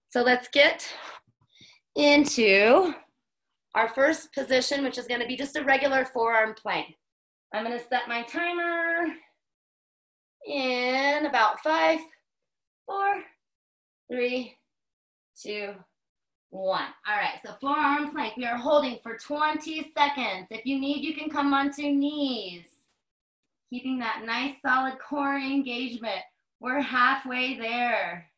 So let's get into our first position, which is gonna be just a regular forearm plank. I'm gonna set my timer in about 5, 4, 3, 2, 1. All right, so forearm plank. We are holding for 20 seconds. If you need, you can come onto knees. Keeping that nice solid core engagement. We're halfway there.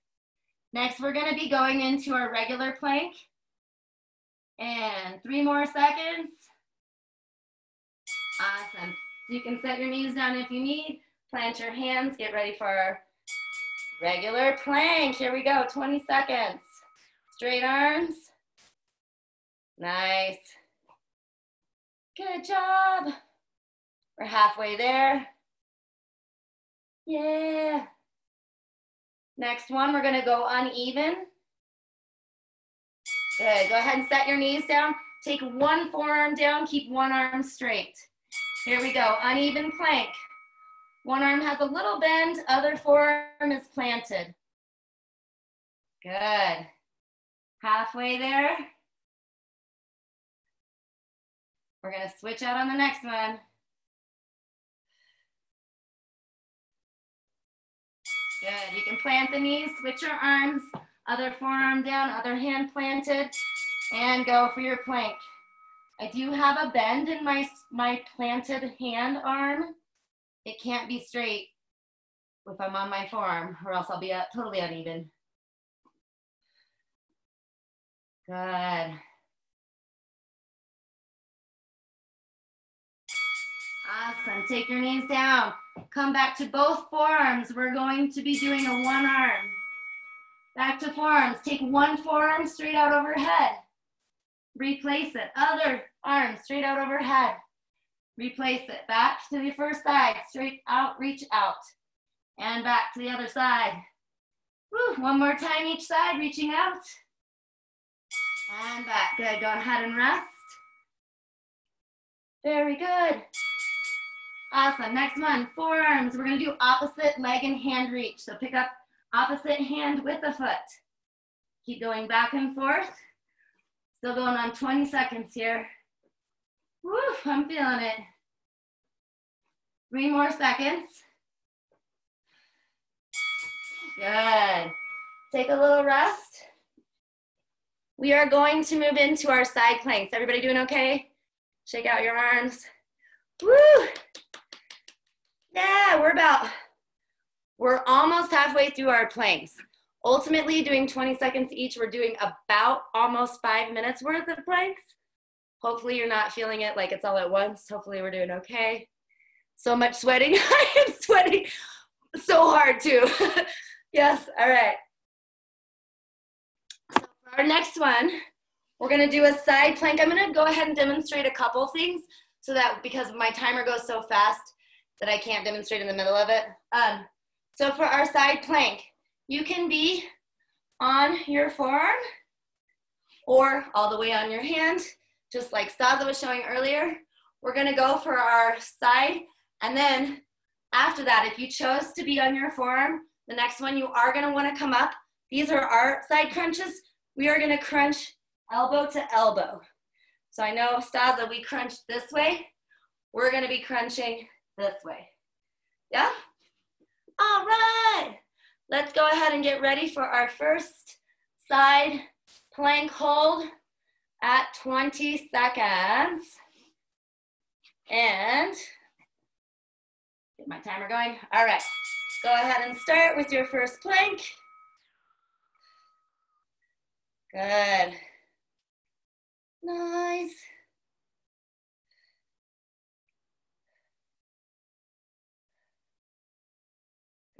Next, we're gonna be going into our regular plank. And 3 more seconds. Awesome. So you can set your knees down if you need. Plant your hands, get ready for our Regular plank. Here we go. 20 seconds. Straight arms. Nice. Good job. We're halfway there. Yeah. Next one, we're gonna go uneven. Good, go ahead and set your knees down. Take one forearm down, keep one arm straight. Here we go, uneven plank. One arm has a little bend, other forearm is planted. Good. Halfway there. We're gonna switch out on the next one. Good, you can plant the knees, switch your arms, other forearm down, other hand planted, and go for your plank. I do have a bend in my planted hand arm. It can't be straight if I'm on my forearm, or else I'll be totally uneven. Good. Awesome, take your knees down. Come back to both forearms. We're going to be doing a one arm. Back to forearms. Take one forearm straight out overhead. Replace it. Other arm straight out overhead. Replace it. Back to the first side. Straight out, reach out. And back to the other side. Woo. One more time each side, reaching out. And back. Good. Go ahead and rest. Very good. Awesome. Next one, forearms. We're going to do opposite leg and hand reach. So pick up opposite hand with the foot. Keep going back and forth. Still going on 20 seconds here. Woo, I'm feeling it. 3 more seconds. Good. Take a little rest. We are going to move into our side planks. Everybody doing okay? Shake out your arms. Woo! Yeah, we're almost halfway through our planks. Ultimately, doing 20 seconds each, we're doing about almost 5 minutes worth of planks. Hopefully you're not feeling it like it's all at once. Hopefully we're doing okay. So much sweating. I am sweating so hard too. Yes, all right. So for our next one, we're gonna do a side plank. I'm gonna go ahead and demonstrate a couple things so that because my timer goes so fast that I can't demonstrate in the middle of it. So for our side plank, you can be on your forearm or all the way on your hand, just like Staza was showing earlier. We're gonna go for our side, and then after that, if you chose to be on your forearm, the next one you are gonna wanna come up. These are our side crunches. We are gonna crunch elbow to elbow. So I know, Staza, we crunched this way. We're gonna be crunching this way. Yeah? All right. Let's go ahead and get ready for our first side plank hold at 20 seconds. And get my timer going. All right. Go ahead and start with your first plank. Good. Nice.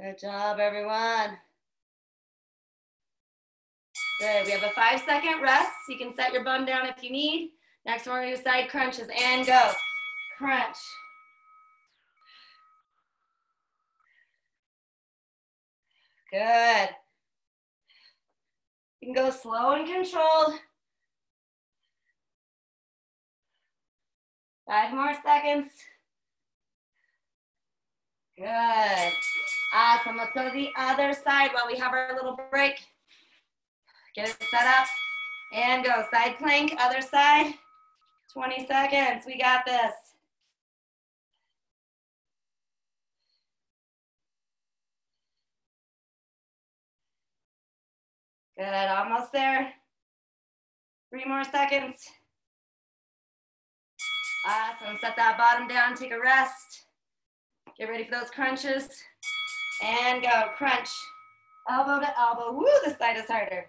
Good job, everyone. Good, we have a 5-second rest. So you can set your bum down if you need. Next one, we're gonna do side crunches and go. Crunch. Good. You can go slow and controlled. 5 more seconds. Good. Awesome. Let's go to the other side while we have our little break. Get it set up and go. Side plank, other side. 20 seconds. We got this. Good. Almost there. 3 more seconds. Awesome. Set that bottom down. Take a rest. Get ready for those crunches. And go. Crunch. Elbow to elbow. Woo, this side is harder.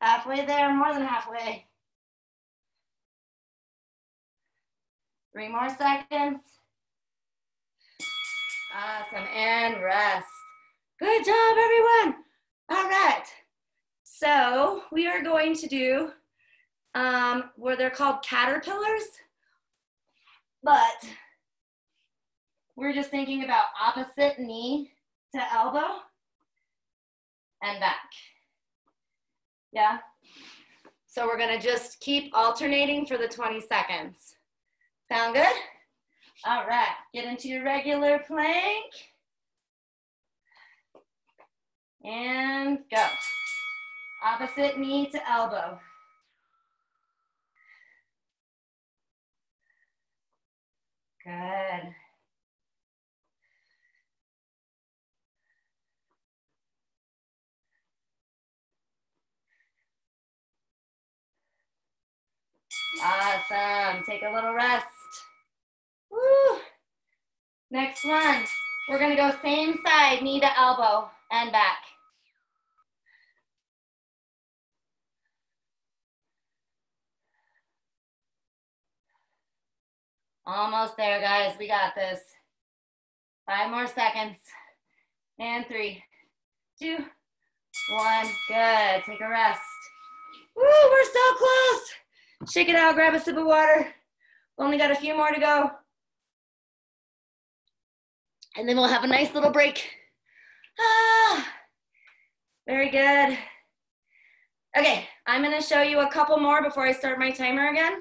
Halfway there, more than halfway. 3 more seconds. Awesome, and rest. Good job, everyone. All right, so we are going to do where they're called caterpillars, but we're just thinking about opposite knee to elbow and back. Yeah? So we're gonna just keep alternating for the 20 seconds. Sound good? All right, get into your regular plank. And go. Opposite knee to elbow. Good. Awesome. Take a little rest. Woo. Next one. We're going to go same side, knee to elbow and back. Almost there, guys. We got this. 5 more seconds. And 3, 2, 1. Good. Take a rest. Woo, we're so close. Shake it out. Grab a sip of water. Only got a few more to go. And then we'll have a nice little break. Ah, very good. Okay, I'm gonna show you a couple more before I start my timer again.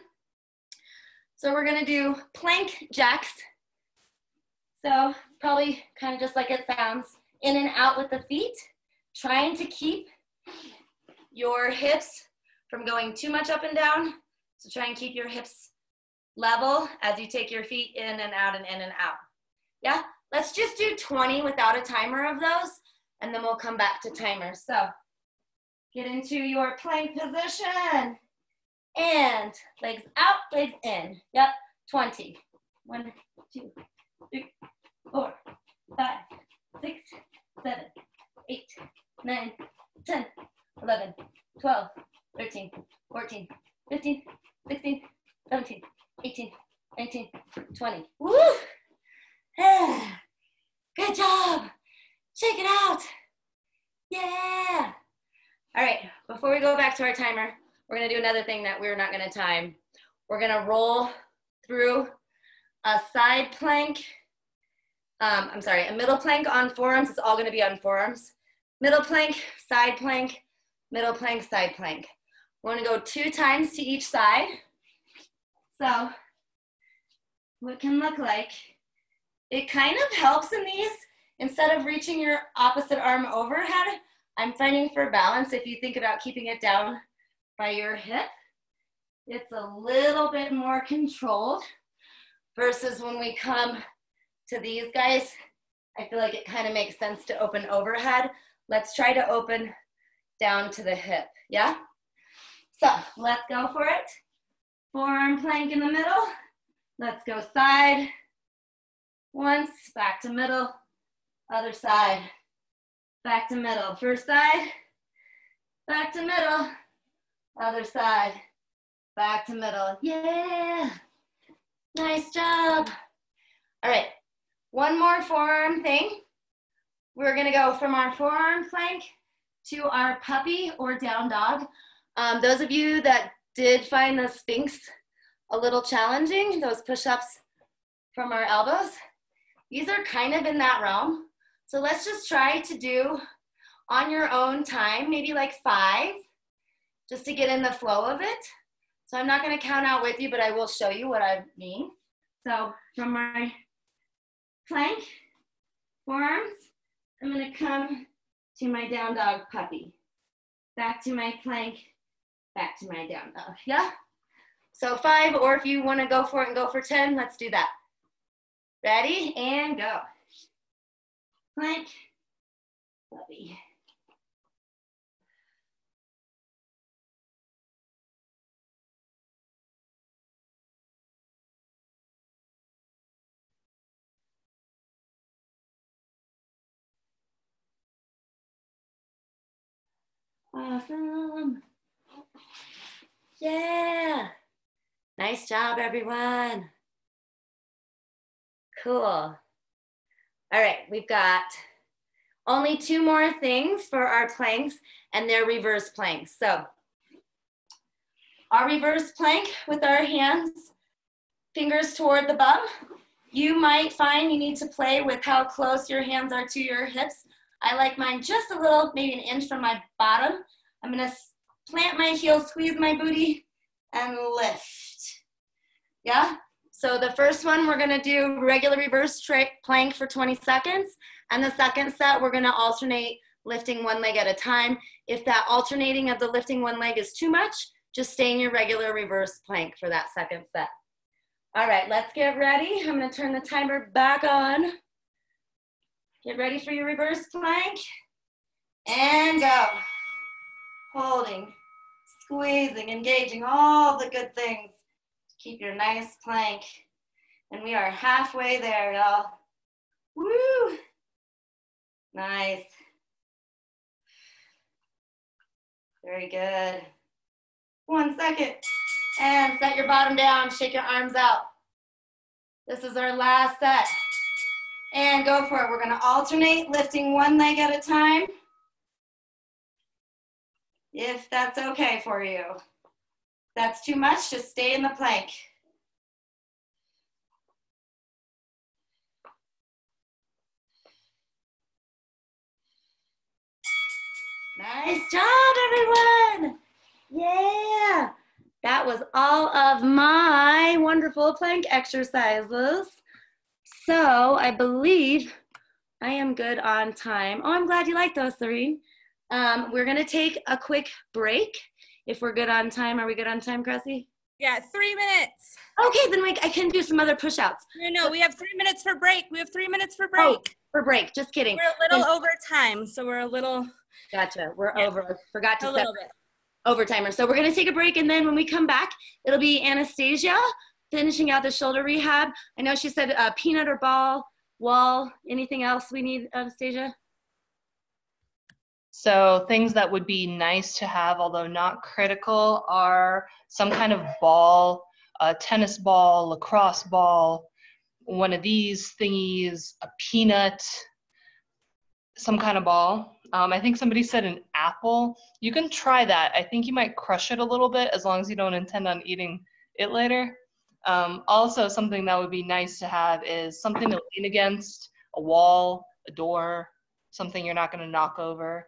So we're gonna do plank jacks. So probably kind of just like it sounds, in and out with the feet, trying to keep your hips from going too much up and down. So try and keep your hips level as you take your feet in and out and in and out. Yeah, let's just do 20 without a timer of those, and then we'll come back to timers. So get into your plank position. And legs out, legs in. Yep, 20. 1, 2, 3, 4, 5, 6, 7, 8, 9, 10, 11, 12, 13, 14, 15, 16, 17, 18, 19, 20. Woo! Good job. Shake it out. Yeah. All right, before we go back to our timer, we're gonna do another thing that we're not gonna time. We're gonna roll through a side plank, a middle plank on forearms. It's all gonna be on forearms. Middle plank, side plank, middle plank, side plank. We're gonna go 2 times to each side. So what can look like, it kind of helps in these, instead of reaching your opposite arm overhead, I'm finding for balance, if you think about keeping it down by your hip, it's a little bit more controlled versus when we come to these guys, I feel like it kind of makes sense to open overhead. Let's try to open down to the hip, yeah? So let's go for it. Forearm plank in the middle. Let's go side. Once, back to middle, other side. Back to middle, first side, back to middle, other side, back to middle. Yeah, nice job. All right, one more forearm thing. We're gonna go from our forearm plank to our puppy or down dog. Those of you that did find the Sphinx a little challenging, those push-ups from our elbows, these are kind of in that realm. So let's just try to do on your own time, maybe like 5, just to get in the flow of it. So I'm not gonna count out with you, but I will show you what I mean. So from my plank, forearms, I'm gonna come to my down dog puppy. Back to my plank, back to my down dog, yeah? So 5, or if you wanna go for it and go for 10, let's do that. Ready, and go. Plank, puppy. Awesome. Yeah. Nice job, everyone. cool. All right, we've got only 2 more things for our planks, and they're reverse planks. So our reverse plank with our hands, fingers toward the bum. You might find you need to play with how close your hands are to your hips. I like mine just a little, maybe an inch from my bottom. I'm gonna plant my heels, squeeze my booty, and lift. Yeah? So the first one, we're gonna do regular reverse plank for 20 seconds. And the second set, we're gonna alternate lifting one leg at a time. If that alternating of the lifting one leg is too much, just stay in your regular reverse plank for that second set. All right, let's get ready. I'm gonna turn the timer back on. Get ready for your reverse plank. And go. Holding, squeezing, engaging all the good things. Keep your nice plank. And we are halfway there, y'all. Woo! Nice. Very good. 1 second. And set your bottom down, shake your arms out. This is our last set. And go for it. We're gonna alternate, lifting one leg at a time. If that's okay for you. If that's too much, just stay in the plank. Nice job, everyone. Yeah. That was all of my wonderful plank exercises. So I believe I am good on time. Oh, I'm glad you like those, Serene. We're gonna take a quick break. If we're good on time, are we good on time, Cressie? Yeah, 3 minutes. Okay, then I can do some other push-outs. No, we have 3 minutes for break. We have 3 minutes for break. Oh, for break, just kidding. We're a little over time, so we're a little. Gotcha, we're over. Forgot to A set little bit. overtimer. So we're gonna take a break, and then when we come back, it'll be Anastasia finishing out the shoulder rehab. I know she said peanut or ball, wall, anything else we need, Anastasia? So things that would be nice to have, although not critical, are some kind of ball, a tennis ball, lacrosse ball, one of these thingies, a peanut, some kind of ball. I think somebody said an apple. You can try that. I think you might crush it a little bit as long as you don't intend on eating it later. Also, something that would be nice to have is something to lean against, a wall, a door, something you're not going to knock over.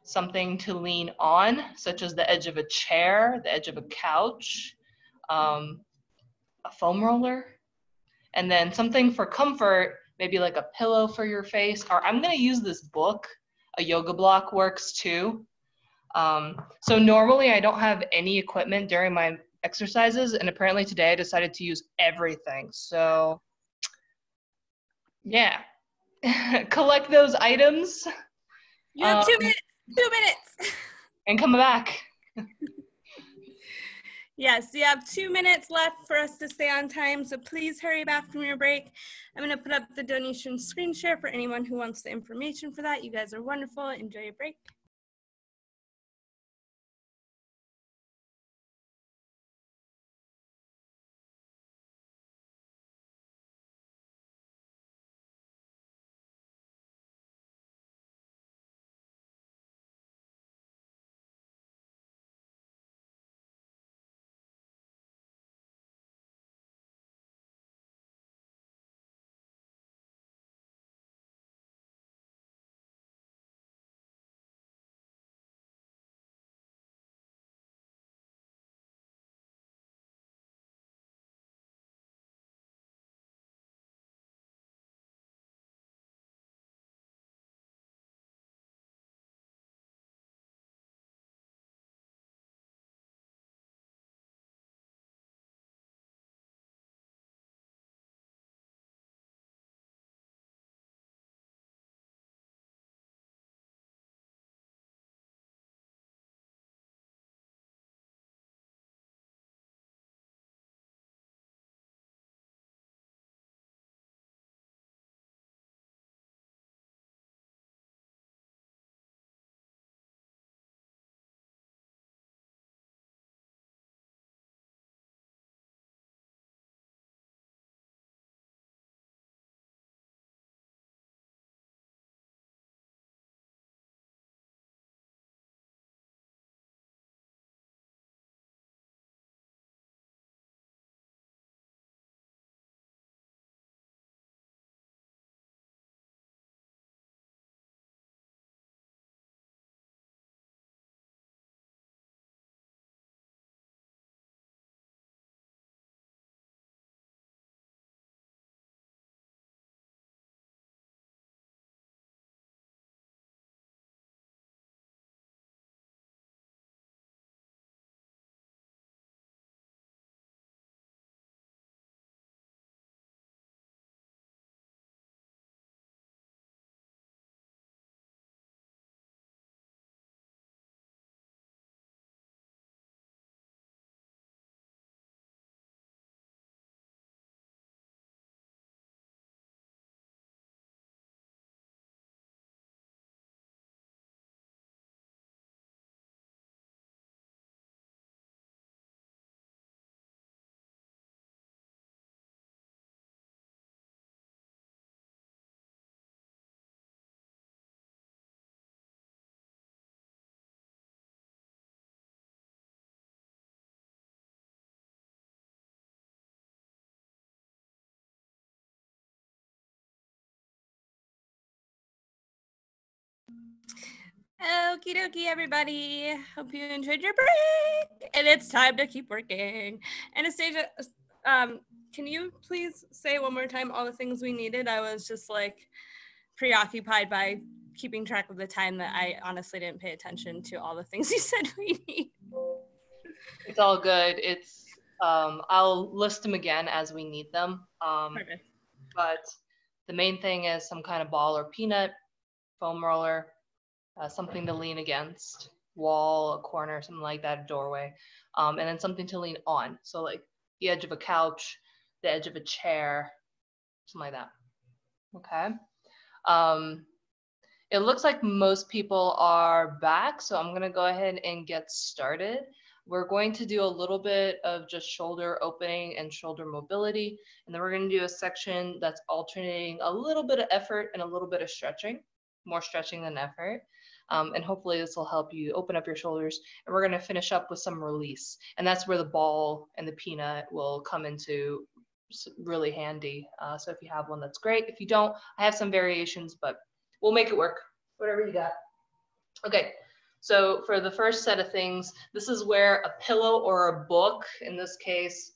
Something to lean on, such as the edge of a chair, the edge of a couch, a foam roller, and then something for comfort, maybe like a pillow for your face, or I'm going to use this book. A yoga block works too. So normally I don't have any equipment during my exercises, and apparently today I decided to use everything. So yeah, collect those items. You have 2 minutes. 2 minutes. And come back. Yes, you have 2 minutes left for us to stay on time, so please hurry back from your break. I'm going to put up the donation screen share for anyone who wants the information for that. You guys are wonderful. Enjoy your break. Okie dokie, everybody. Hope you enjoyed your break. And it's time to keep working. Anastasia, can you please say one more time all the things we needed? I was just like preoccupied by keeping track of the time that I honestly didn't pay attention to all the things you said we need. It's all good. It's I'll list them again as we need them. Perfect. But the main thing is some kind of ball or peanut, foam roller, something to lean against, wall, a corner, something like that, a doorway, and then something to lean on. So like the edge of a couch, the edge of a chair, something like that. Okay. It looks like most people are back, so I'm gonna go ahead and get started. We're going to do a little bit of just shoulder opening and shoulder mobility, and then we're gonna do a section that's alternating a little bit of effort and a little bit of stretching, more stretching than effort. And hopefully this will help you open up your shoulders. And we're gonna finish up with some release. And that's where the ball and the peanut will come into really handy. So if you have one, that's great. If you don't, I have some variations, but we'll make it work, whatever you got. Okay, so for the first set of things, this is where a pillow or a book, in this case,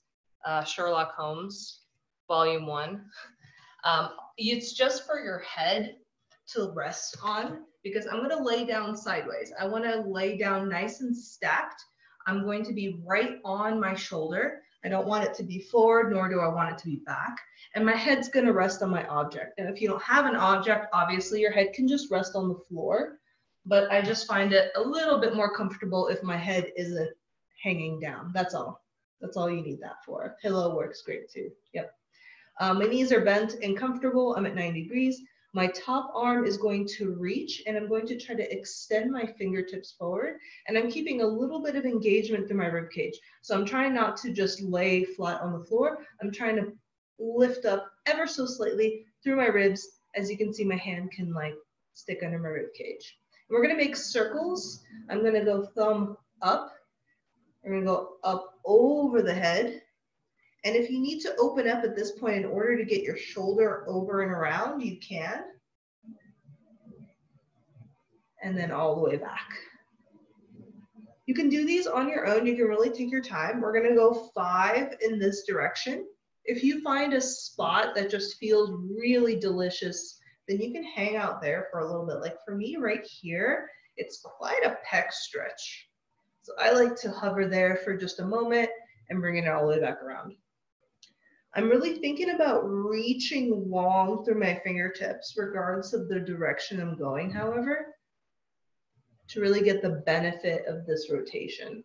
Sherlock Holmes, Volume 1. It's just for your head to rest on, because I'm gonna lay down sideways. I wanna lay down nice and stacked. I'm going to be right on my shoulder. I don't want it to be forward, nor do I want it to be back. And my head's gonna rest on my object. And if you don't have an object, obviously your head can just rest on the floor, but I just find it a little bit more comfortable if my head isn't hanging down. That's all. That's all you need that for. A pillow works great too. Yep. My knees are bent and comfortable. I'm at 90 degrees. My top arm is going to reach, and I'm going to try to extend my fingertips forward, and I'm keeping a little bit of engagement through my rib cage. So I'm trying not to just lay flat on the floor. I'm trying to lift up ever so slightly through my ribs. As you can see, my hand can like stick under my rib cage. We're gonna make circles. I'm gonna go thumb up. We're gonna go up over the head. And if you need to open up at this point in order to get your shoulder over and around, you can. And then all the way back. You can do these on your own. You can really take your time. We're gonna go 5 in this direction. If you find a spot that just feels really delicious, then you can hang out there for a little bit. Like for me right here, it's quite a pec stretch. So I like to hover there for just a moment and bring it all the way back around. I'm really thinking about reaching long through my fingertips, regardless of the direction I'm going, however, to really get the benefit of this rotation.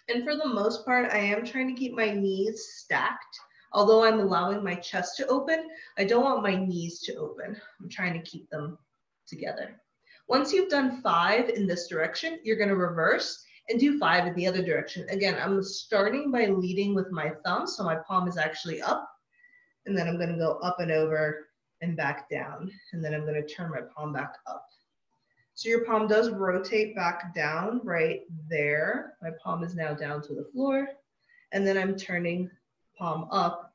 And for the most part, I am trying to keep my knees stacked. Although I'm allowing my chest to open, I don't want my knees to open. I'm trying to keep them together. Once you've done 5 in this direction, you're gonna reverse and do 5 in the other direction. Again, I'm starting by leading with my thumb, so my palm is actually up, and then I'm gonna go up and over and back down, and then I'm gonna turn my palm back up. So your palm does rotate back down right there. My palm is now down to the floor, and then I'm turning palm up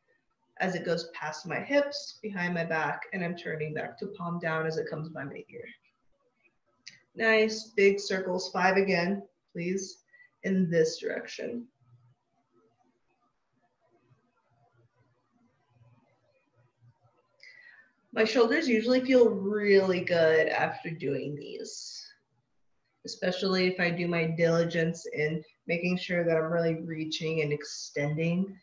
as it goes past my hips, behind my back, and I'm turning back to palm down as it comes by my ear. Nice, big circles, 5 again, please, in this direction. My shoulders usually feel really good after doing these, especially if I do my diligence in making sure that I'm really reaching and extending,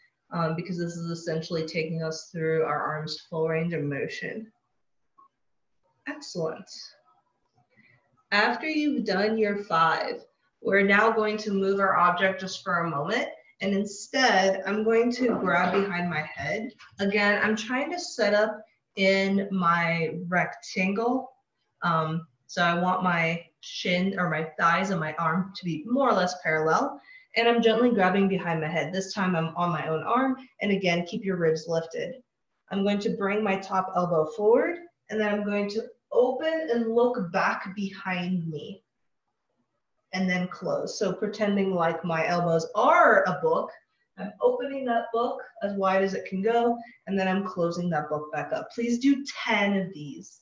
because this is essentially taking us through our arm's full range of motion. Excellent. After you've done your 5, we're now going to move our object just for a moment, and instead I'm going to grab behind my head. Again, I'm trying to set up in my rectangle. So I want my shin or my thighs and my arm to be more or less parallel, and I'm gently grabbing behind my head. This time I'm on my own arm, and again, keep your ribs lifted. I'm going to bring my top elbow forward, and then I'm going to open and look back behind me, and then close. So pretending like my elbows are a book, I'm opening that book as wide as it can go, and then I'm closing that book back up. Please do 10 of these.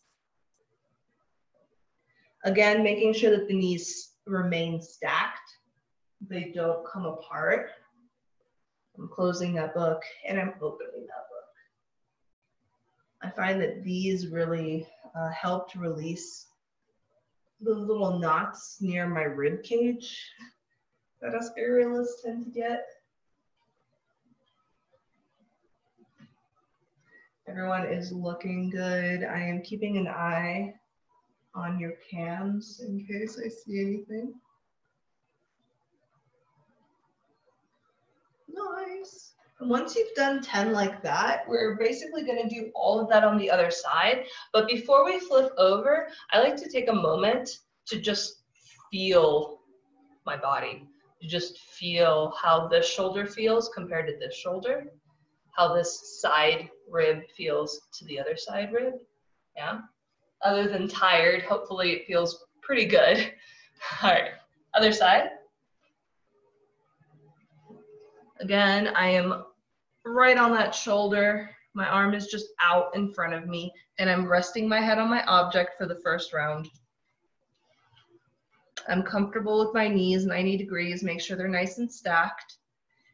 Again, making sure that the knees remain stacked. They don't come apart. I'm closing that book and I'm opening that book. I find that these really help to release the little knots near my rib cage that us aerialists tend to get. Everyone is looking good. I am keeping an eye on your cams in case I see anything. Nice. And once you've done 10 like that, we're basically going to do all of that on the other side. But before we flip over, I like to take a moment to just feel my body, to just feel how this shoulder feels compared to this shoulder, how this side rib feels to the other side rib. Yeah. Other than tired, hopefully it feels pretty good. All right, other side. Again, I am right on that shoulder. My arm is just out in front of me, and I'm resting my head on my object for the first round. I'm comfortable with my knees, 90 degrees. Make sure they're nice and stacked.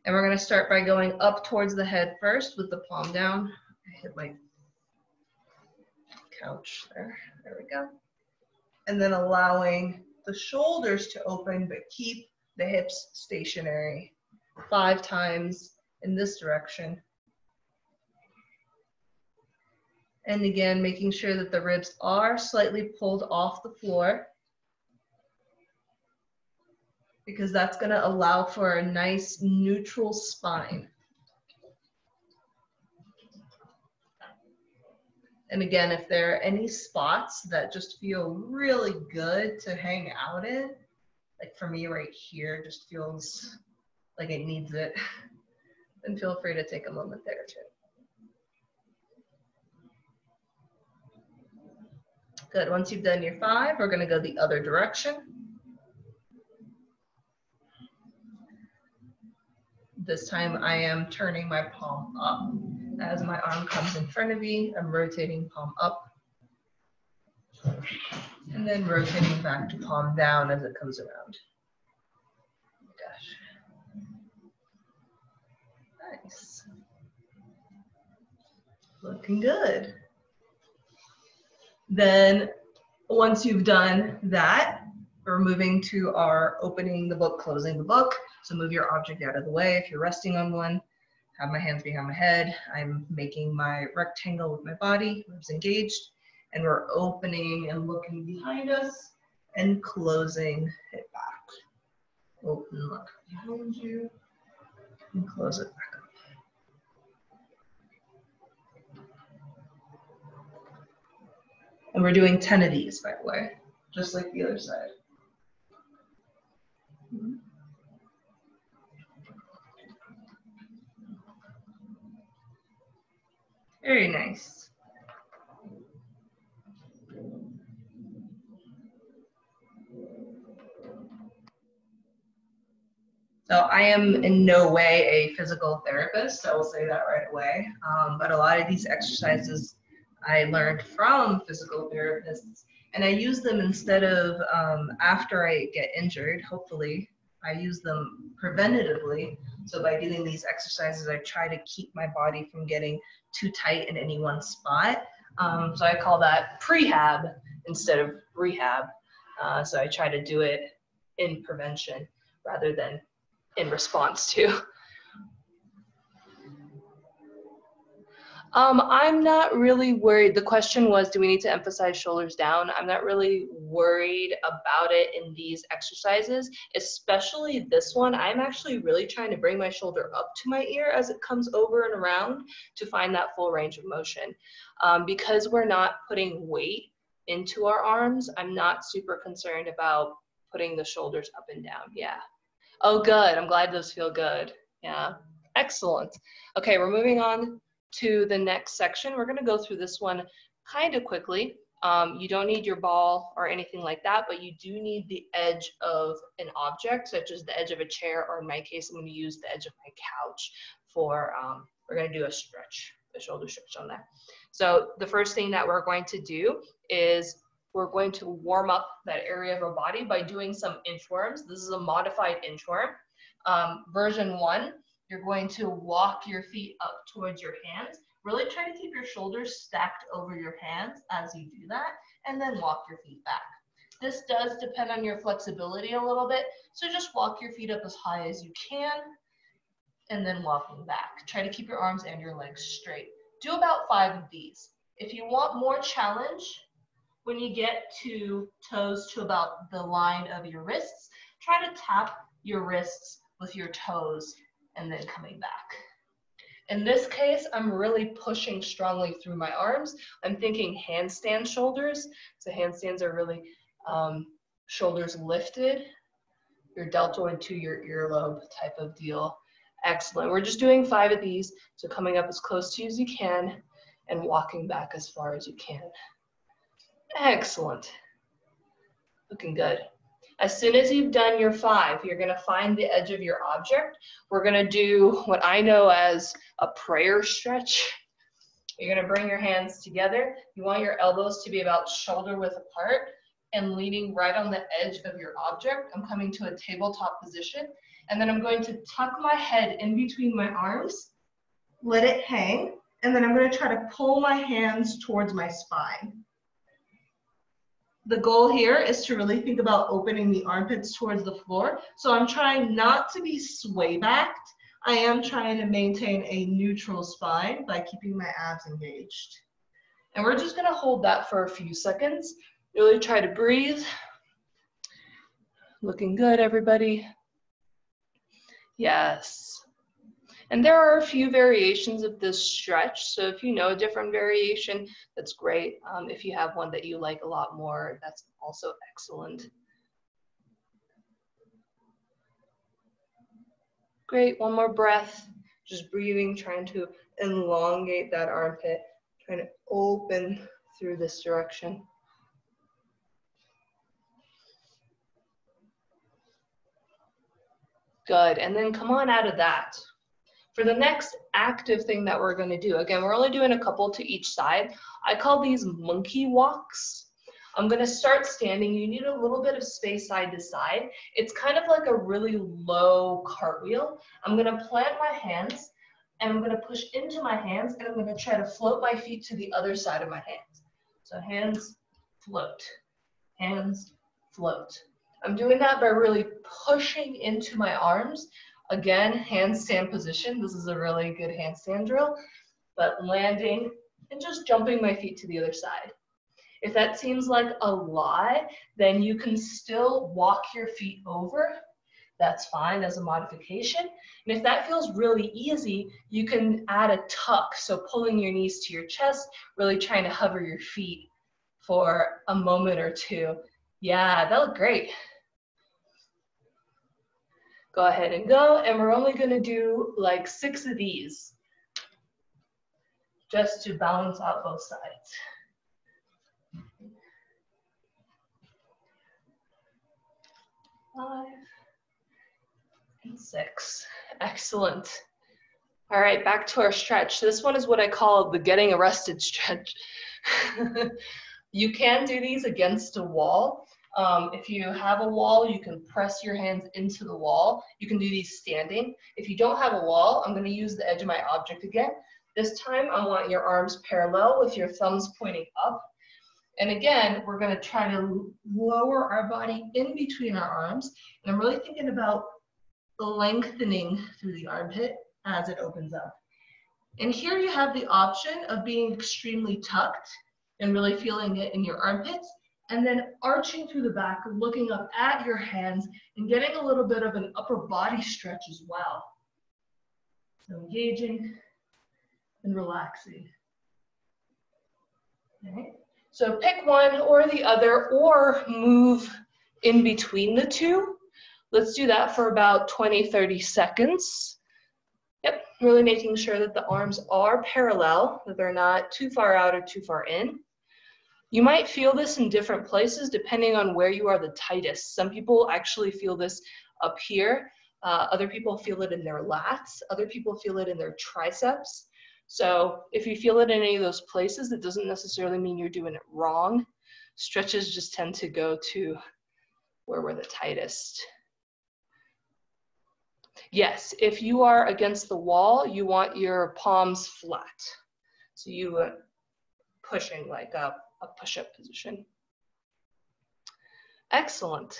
And we're going to start by going up towards the head first with the palm down. I hit my couch there. There we go. And then allowing the shoulders to open, but keep the hips stationary. 5 times in this direction. And again, making sure that the ribs are slightly pulled off the floor, because that's going to allow for a nice neutral spine. And again, if there are any spots that just feel really good to hang out in, like for me right here just feels like it needs it, then feel free to take a moment there too. Good, once you've done your 5, we're gonna go the other direction. This time I am turning my palm up. As my arm comes in front of me, I'm rotating palm up. And then rotating back to palm down as it comes around. Gosh. Nice. Looking good. Then once you've done that, we're moving to our opening the book, closing the book. So move your object out of the way. If you're resting on one, have my hands behind my head. I'm making my rectangle with my body, ribs engaged, and we're opening and looking behind us and closing it back. Open, look behind you, and close it back up. And we're doing 10 of these, by the way, just like the other side. Very nice. So I am in no way a physical therapist, I will say that right away. But a lot of these exercises I learned from physical therapists, and I use them instead of after I get injured. Hopefully I use them preventatively. So by doing these exercises, I try to keep my body from getting too tight in any one spot. So I call that prehab instead of rehab. So I try to do it in prevention rather than in response to. I'm not really worried. The question was, do we need to emphasize shoulders down? I'm not really worried about it in these exercises, especially this one. I'm actually really trying to bring my shoulder up to my ear as it comes over and around to find that full range of motion. Because we're not putting weight into our arms, I'm not super concerned about putting the shoulders up and down. Yeah. Oh, good. I'm glad those feel good. Yeah. Excellent. Okay, we're moving on to the next section. We're going to go through this one kind of quickly. You don't need your ball or anything like that, but you do need the edge of an object, such as the edge of a chair, or in my case, I'm going to use the edge of my couch for, we're going to do a stretch, a shoulder stretch on that. So the first thing that we're going to do is we're going to warm up that area of our body by doing some inchworms. This is a modified inchworm. Version 1, you're going to walk your feet up towards your hands. Really try to keep your shoulders stacked over your hands as you do that, and then walk your feet back. This does depend on your flexibility a little bit, so just walk your feet up as high as you can, and then walking back. Try to keep your arms and your legs straight. Do about 5 of these. If you want more challenge, when you get to toes to about the line of your wrists, try to tap your wrists with your toes and then coming back. In this case, I'm really pushing strongly through my arms. I'm thinking handstand shoulders. So handstands are really shoulders lifted, your deltoid to your earlobe type of deal. Excellent. We're just doing 5 of these. So coming up as close to you as you can and walking back as far as you can. Excellent. Looking good. As soon as you've done your 5, you're going to find the edge of your object. We're going to do what I know as a prayer stretch. You're going to bring your hands together. You want your elbows to be about shoulder width apart and leaning right on the edge of your object. I'm coming to a tabletop position, and then I'm going to tuck my head in between my arms, let it hang, and then I'm going to try to pull my hands towards my spine. The goal here is to really think about opening the armpits towards the floor. So I'm trying not to be sway backed. I am trying to maintain a neutral spine by keeping my abs engaged. And we're just gonna hold that for a few seconds. Really try to breathe. Looking good, everybody. Yes. And there are a few variations of this stretch. So if you know a different variation, that's great. If you have one that you like a lot more, that's also excellent. Great, one more breath. Just breathing, trying to elongate that armpit, trying to open through this direction. Good, and then come on out of that. For the next active thing that we're going to do, again, we're only doing a couple to each side. I call these monkey walks. I'm going to start standing. You need a little bit of space side to side. It's kind of like a really low cartwheel. I'm going to plant my hands, and I'm going to push into my hands, and I'm going to try to float my feet to the other side of my hands. So hands, float. Hands, float. I'm doing that by really pushing into my arms. Again, handstand position. This is a really good handstand drill, but landing and just jumping my feet to the other side. If that seems like a lot, then you can still walk your feet over. That's fine as a modification. And if that feels really easy, you can add a tuck. So pulling your knees to your chest, really trying to hover your feet for a moment or two. Yeah, that looked great. Go ahead and go, and we're only going to do like 6 of these just to balance out both sides. 5 and 6. Excellent. All right, back to our stretch. This one is what I call the getting arrested stretch. You can do these against a wall. If you have a wall, you can press your hands into the wall. You can do these standing. If you don't have a wall, I'm going to use the edge of my object again. This time, I want your arms parallel with your thumbs pointing up. And again, we're going to try to lower our body in between our arms. And I'm really thinking about the lengthening through the armpit as it opens up. And here you have the option of being extremely tucked and really feeling it in your armpits, and then arching through the back, looking up at your hands and getting a little bit of an upper body stretch as well. So engaging and relaxing. Okay. So pick one or the other, or move in between the two. Let's do that for about 20-30 seconds. Yep, really making sure that the arms are parallel, that they're not too far out or too far in. You might feel this in different places depending on where you are the tightest. Some people actually feel this up here. Other people feel it in their lats. Other people feel it in their triceps. So if you feel it in any of those places, it doesn't necessarily mean you're doing it wrong. Stretches just tend to go to where we're the tightest. Yes, if you are against the wall, you want your palms flat. So you pushing like a push-up position. Excellent.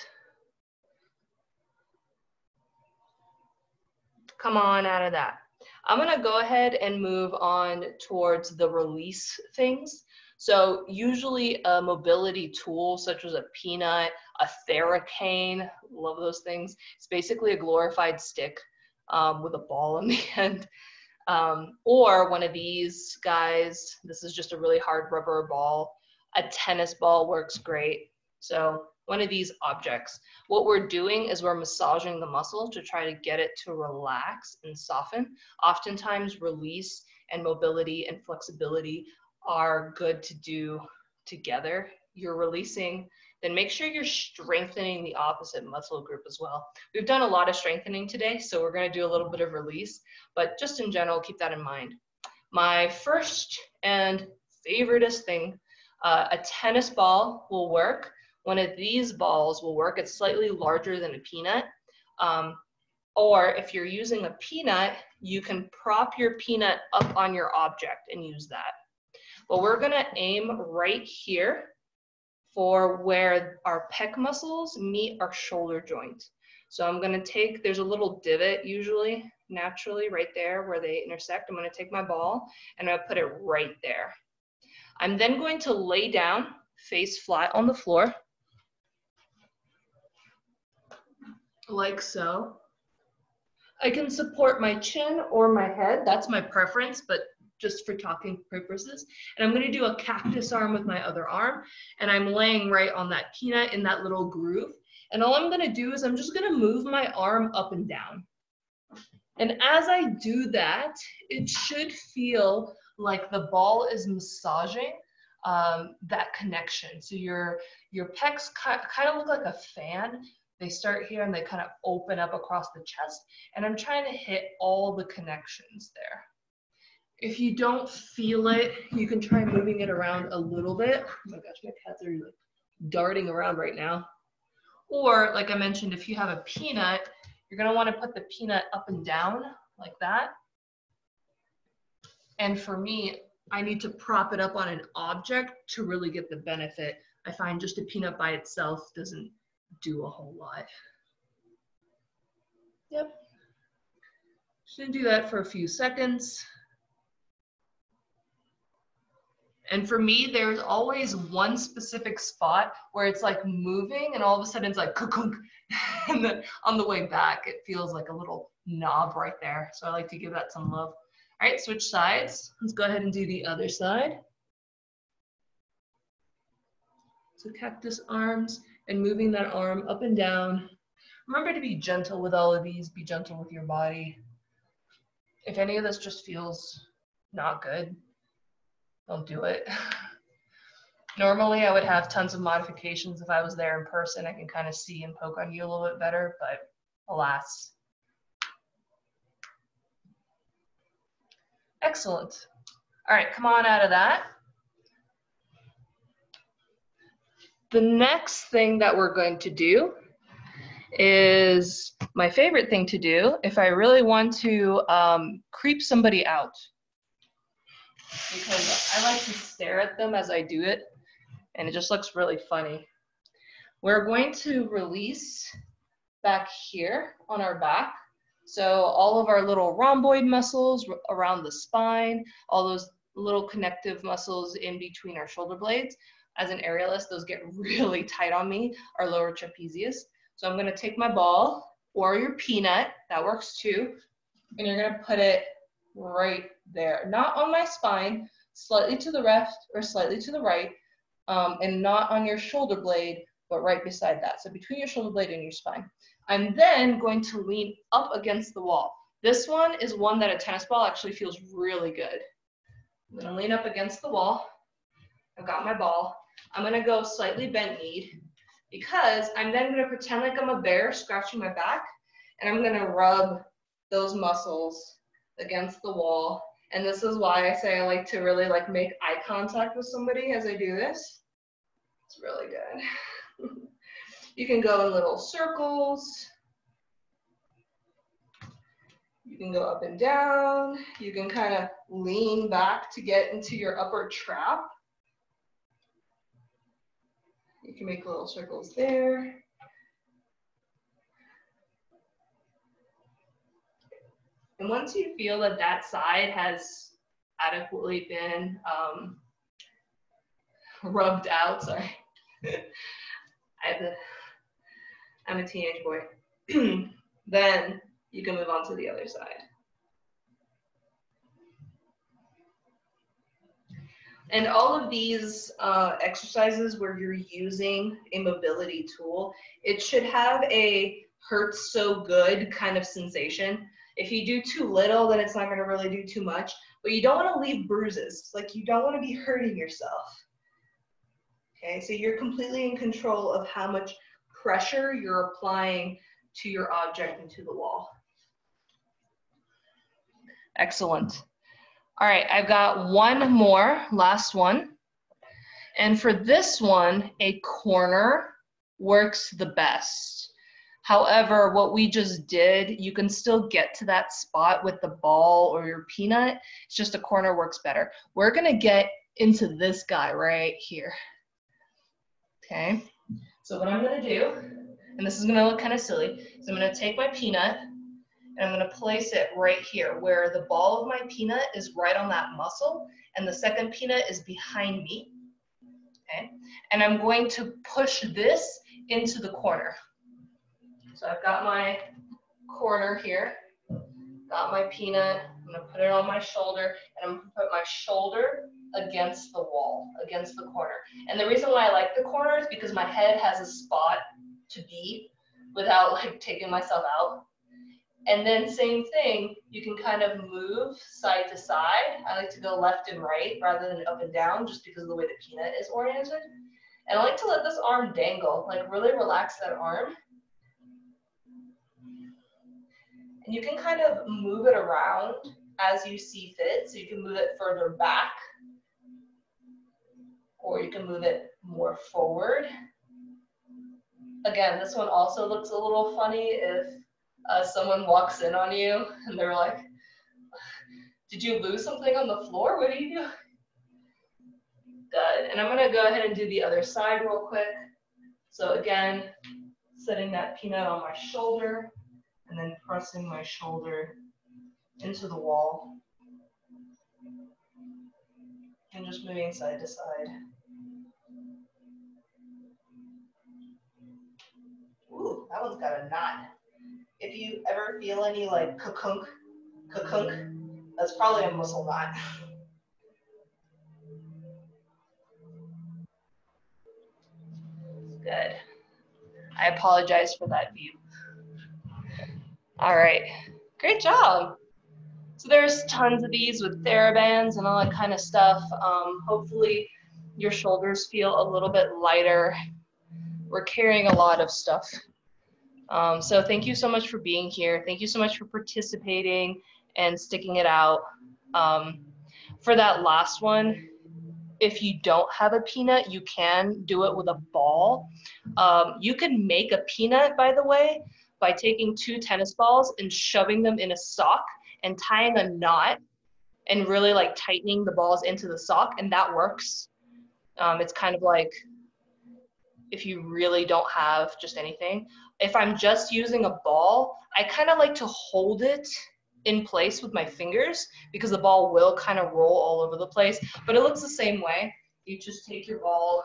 Come on out of that. I'm gonna go ahead and move on towards the release things. So usually a mobility tool such as a peanut, a Theracane, love those things. It's basically a glorified stick with a ball in the end. Or one of these guys, this is just a really hard rubber ball. A tennis ball works great. So one of these objects. What we're doing is we're massaging the muscle to try to get it to relax and soften. Oftentimes release and mobility and flexibility are good to do together. You're releasing, then make sure you're strengthening the opposite muscle group as well. We've done a lot of strengthening today, so we're gonna do a little bit of release, but just in general, keep that in mind. My first and favoriteest thing, a tennis ball will work. One of these balls will work. It's slightly larger than a peanut. Or if you're using a peanut, you can prop your peanut up on your object and use that. But we're gonna aim right here for where our pec muscles meet our shoulder joint. So I'm gonna take, there's a little divot usually, naturally right there where they intersect. I'm gonna take my ball and I'm gonna put it right there. I'm then going to lay down, face flat on the floor, like so. I can support my chin or my head, that's my preference, but just for talking purposes. And I'm gonna do a cactus arm with my other arm, and I'm laying right on that peanut in that little groove. And all I'm gonna do is I'm just gonna move my arm up and down. And as I do that, it should feel like the ball is massaging that connection. So your pecs kind of look like a fan. They start here and they kind of open up across the chest. And I'm trying to hit all the connections there. If you don't feel it, you can try moving it around a little bit. Oh my gosh, my cats are like darting around right now. Or like I mentioned, if you have a peanut, you're gonna wanna put the peanut up and down like that. And for me, I need to prop it up on an object to really get the benefit. I find just a peanut by itself doesn't do a whole lot. Yep. Just gonna do that for a few seconds. And for me, there's always one specific spot where it's like moving and all of a sudden it's like kunk, and then on the way back, it feels like a little knob right there. So I like to give that some love. All right, switch sides. Let's go ahead and do the other side. So cactus arms and moving that arm up and down. Remember to be gentle with all of these, be gentle with your body. If any of this just feels not good, don't do it. Normally I would have tons of modifications if I was there in person. I can kind of see and poke on you a little bit better, but alas. Excellent. All right, come on out of that. The next thing that we're going to do is my favorite thing to do if I really want to creep somebody out, because I like to stare at them as I do it, and it just looks really funny. We're going to release back here on our back. So all of our little rhomboid muscles around the spine, all those little connective muscles in between our shoulder blades. As an aerialist, those get really tight on me, our lower trapezius. So I'm gonna take my ball or your peanut, that works too, and you're gonna put it right there. Not on my spine, slightly to the left or slightly to the right, and not on your shoulder blade, but right beside that. So between your shoulder blade and your spine. I'm then going to lean up against the wall. This one is one that a tennis ball actually feels really good. I'm gonna lean up against the wall. I've got my ball. I'm gonna go slightly bent kneed because I'm then gonna pretend like I'm a bear scratching my back, and I'm gonna rub those muscles against the wall. And this is why I say I like to really like make eye contact with somebody as I do this. It's really good. You can go in little circles. You can go up and down. You can kind of lean back to get into your upper trap. You can make little circles there. And once you feel that that side has adequately been rubbed out, sorry. I'm a teenage boy. Then you can move on to the other side. And all of these exercises where you're using a mobility tool, it should have a hurts so good kind of sensation. If you do too little, then it's not going to really do too much. But you don't want to leave bruises. Like, you don't want to be hurting yourself. Okay, so you're completely in control of how much pressure you're applying to your object and to the wall. Excellent. All right, I've got one more, last one. And for this one, a corner works the best. However, what we just did, you can still get to that spot with the ball or your peanut. It's just a corner works better. We're gonna get into this guy right here. Okay, so what I'm gonna do, and this is gonna look kind of silly, is I'm gonna take my peanut and I'm gonna place it right here where the ball of my peanut is right on that muscle and the second peanut is behind me, okay? And I'm going to push this into the corner. So I've got my corner here, got my peanut, I'm gonna put it on my shoulder and I'm gonna put my shoulder against the wall, against the corner. And the reason why I like the corner is because my head has a spot to be without like taking myself out. And then same thing, you can kind of move side to side. I like to go left and right rather than up and down just because of the way the peanut is oriented. And I like to let this arm dangle, like really relax that arm. And you can kind of move it around as you see fit. So you can move it further back, or you can move it more forward. Again, this one also looks a little funny if someone walks in on you and they're like, did you lose something on the floor? What do you do? Good. And I'm gonna go ahead and do the other side real quick. So again, setting that peanut on my shoulder and then pressing my shoulder into the wall and just moving side to side. Ooh, that one's got a knot. If you ever feel any like kakunk, that's probably a muscle knot. Good. I apologize for that view. All right, great job. So there's tons of these with TheraBands and all that kind of stuff. Hopefully your shoulders feel a little bit lighter. We're carrying a lot of stuff. So thank you so much for being here. Thank you so much for participating and sticking it out. For that last one, if you don't have a peanut, you can do it with a ball. You can make a peanut, by the way, by taking 2 tennis balls and shoving them in a sock and tying a knot and really like tightening the balls into the sock, and that works. It's kind of like if you really don't have just anything. If I'm just using a ball, I kind of like to hold it in place with my fingers because the ball will kind of roll all over the place, but it looks the same way. You just take your ball,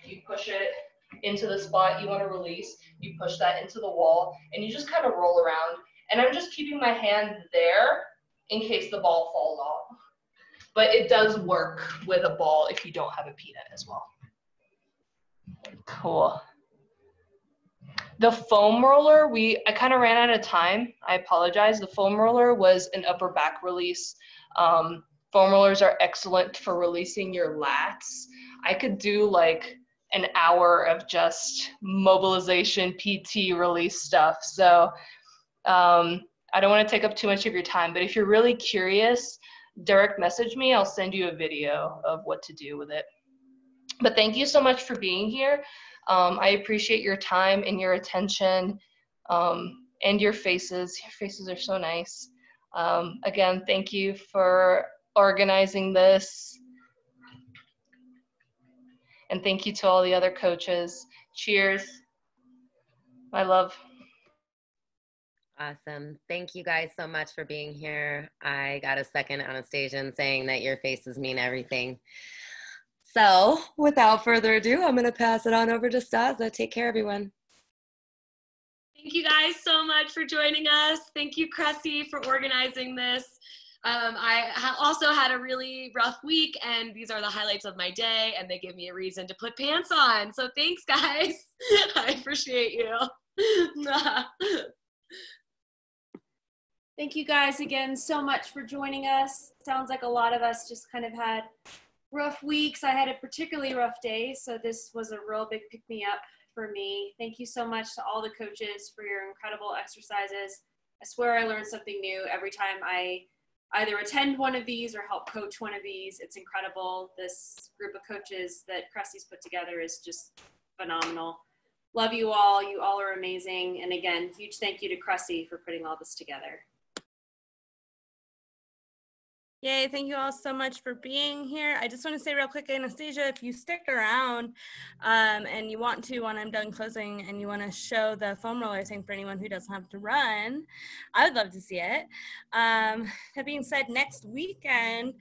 you push it into the spot you want to release, you push that into the wall, and you just kind of roll around. And I'm just keeping my hand there in case the ball falls off. But it does work with a ball if you don't have a peanut as well. Cool. The foam roller, I kind of ran out of time. I apologize. The foam roller was an upper back release. Foam rollers are excellent for releasing your lats. I could do like an hour of just mobilization, PT release stuff. So I don't want to take up too much of your time, but if you're really curious, direct message me. I'll send you a video of what to do with it. But thank you so much for being here. I appreciate your time and your attention, and your faces. Your faces are so nice. Again, thank you for organizing this. And thank you to all the other coaches. Cheers. My love. Awesome. Thank you guys so much for being here. I got a second Anastasia saying that your faces mean everything. So without further ado, I'm going to pass it on over to Staza. Take care, everyone. Thank you guys so much for joining us. Thank you, Cressie, for organizing this. I also had a really rough week, and these are the highlights of my day, and they give me a reason to put pants on. So thanks, guys. I appreciate you. Thank you guys again so much for joining us. Sounds like a lot of us just kind of had rough weeks. I had a particularly rough day, so this was a real big pick-me-up for me. Thank you so much to all the coaches for your incredible exercises. I swear I learned something new every time I either attend one of these or help coach one of these. It's incredible. This group of coaches that Cressie's put together is just phenomenal. Love you all. You all are amazing. And again, huge thank you to Cressie for putting all this together. Yay, thank you all so much for being here. I just want to say real quick, Anastasia, if you stick around and you want to, when I'm done closing, and you want to show the foam roller thing for anyone who doesn't have to run, I would love to see it. That being said, next weekend,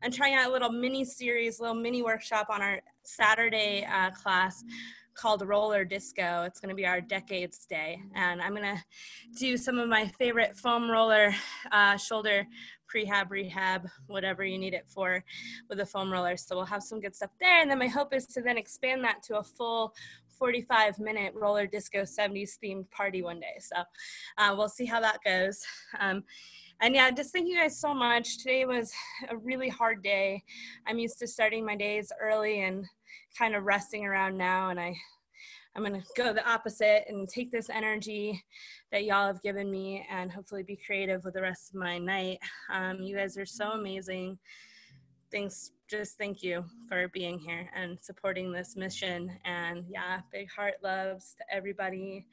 I'm trying out a little mini series, little mini workshop on our Saturday class called Roller Disco. It's going to be our Decades Day, and I'm going to do some of my favorite foam roller shoulder prehab, rehab, whatever you need it for with a foam roller. So we'll have some good stuff there, and then my hope is to then expand that to a full 45-minute roller disco 70s themed party one day. So we'll see how that goes. And yeah, just thank you guys so much. Today was a really hard day. I'm used to starting my days early and kind of resting around now, and I'm going to go the opposite and take this energy that y'all have given me and hopefully be creative with the rest of my night. You guys are so amazing. Thanks. Just thank you for being here and supporting this mission. And yeah, big heart loves to everybody.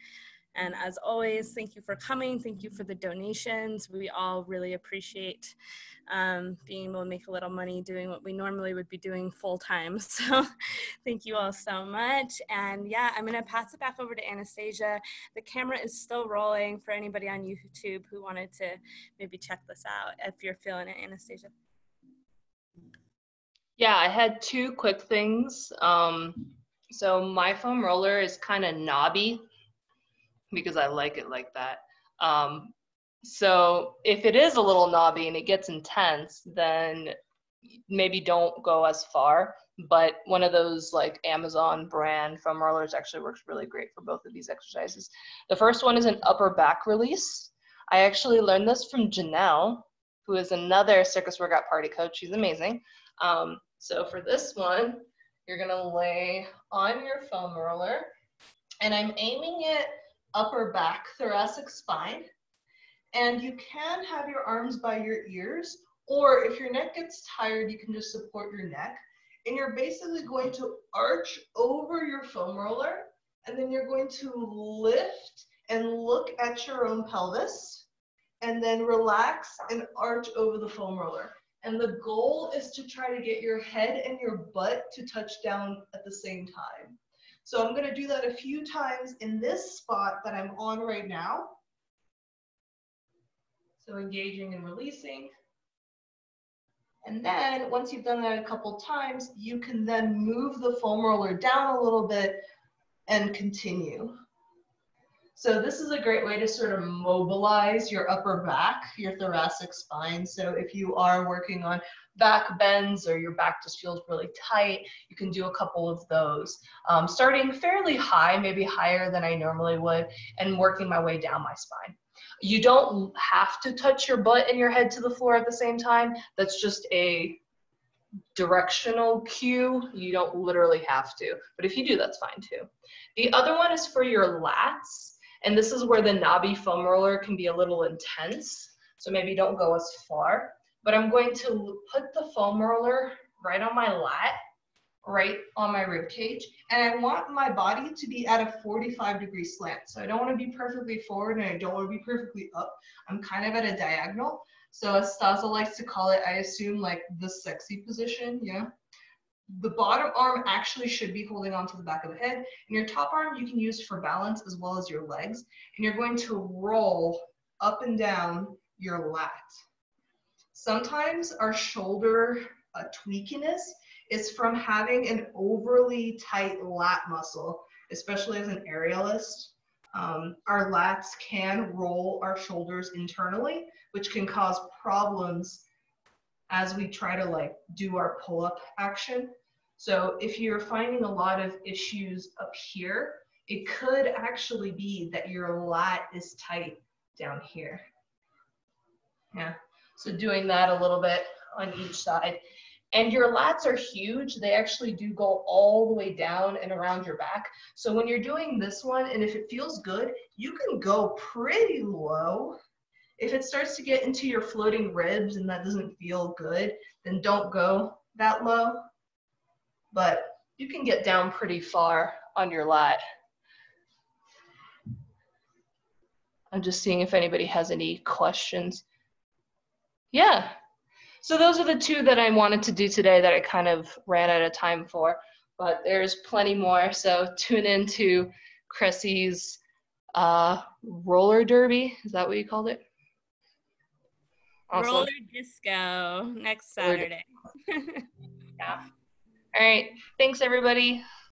And as always, thank you for coming. Thank you for the donations. We all really appreciate being able to make a little money doing what we normally would be doing full time. So thank you all so much. And yeah, I'm gonna pass it back over to Anastasia. The camera is still rolling for anybody on YouTube who wanted to maybe check this out if you're feeling it, Anastasia. Yeah, I had two quick things. So my foam roller is kind of knobby because I like it like that. So if it is a little knobby and it gets intense, then maybe don't go as far. But one of those like Amazon brand foam rollers actually works really great for both of these exercises. The first one is an upper back release. I actually learned this from Janelle, who is another circus workout party coach. She's amazing. So for this one, you're gonna lay on your foam roller, and I'm aiming it upper back, thoracic spine. And you can have your arms by your ears, or if your neck gets tired, you can just support your neck. And you're basically going to arch over your foam roller, and then you're going to lift and look at your own pelvis, and then relax and arch over the foam roller. And the goal is to try to get your head and your butt to touch down at the same time. So I'm gonna do that a few times in this spot that I'm on right now. So engaging and releasing. And then once you've done that a couple times, you can then move the foam roller down a little bit and continue. So this is a great way to sort of mobilize your upper back, your thoracic spine. So if you are working on back bends or your back just feels really tight, you can do a couple of those. Starting fairly high, maybe higher than I normally would, and working my way down my spine. You don't have to touch your butt and your head to the floor at the same time. That's just a directional cue. You don't literally have to, but if you do, that's fine too. The other one is for your lats. And this is where the knobby foam roller can be a little intense. So maybe don't go as far, but I'm going to put the foam roller right on my lat. right on my rib cage, and I want my body to be at a 45-degree slant. So I don't want to be perfectly forward and I don't want to be perfectly up. I'm kind of at a diagonal. So as Staza likes to call it, I assume like the sexy position, yeah. The bottom arm actually should be holding onto the back of the head, and your top arm you can use for balance as well as your legs, and you're going to roll up and down your lat. Sometimes our shoulder tweakiness is from having an overly tight lat muscle, especially as an aerialist. Our lats can roll our shoulders internally, which can cause problems as we try to like do our pull-up action. So if you're finding a lot of issues up here, it could actually be that your lat is tight down here. Yeah, so doing that a little bit on each side. And your lats are huge. They actually do go all the way down and around your back. So when you're doing this one, and if it feels good, you can go pretty low. If it starts to get into your floating ribs and that doesn't feel good, then don't go that low. But you can get down pretty far on your lat. I'm just seeing if anybody has any questions. Yeah. So those are the two that I wanted to do today that I kind of ran out of time for, but there's plenty more. So tune into Cressie's roller derby. Is that what you called it? Awesome. Roller disco next Saturday. Yeah. All right. Thanks, everybody.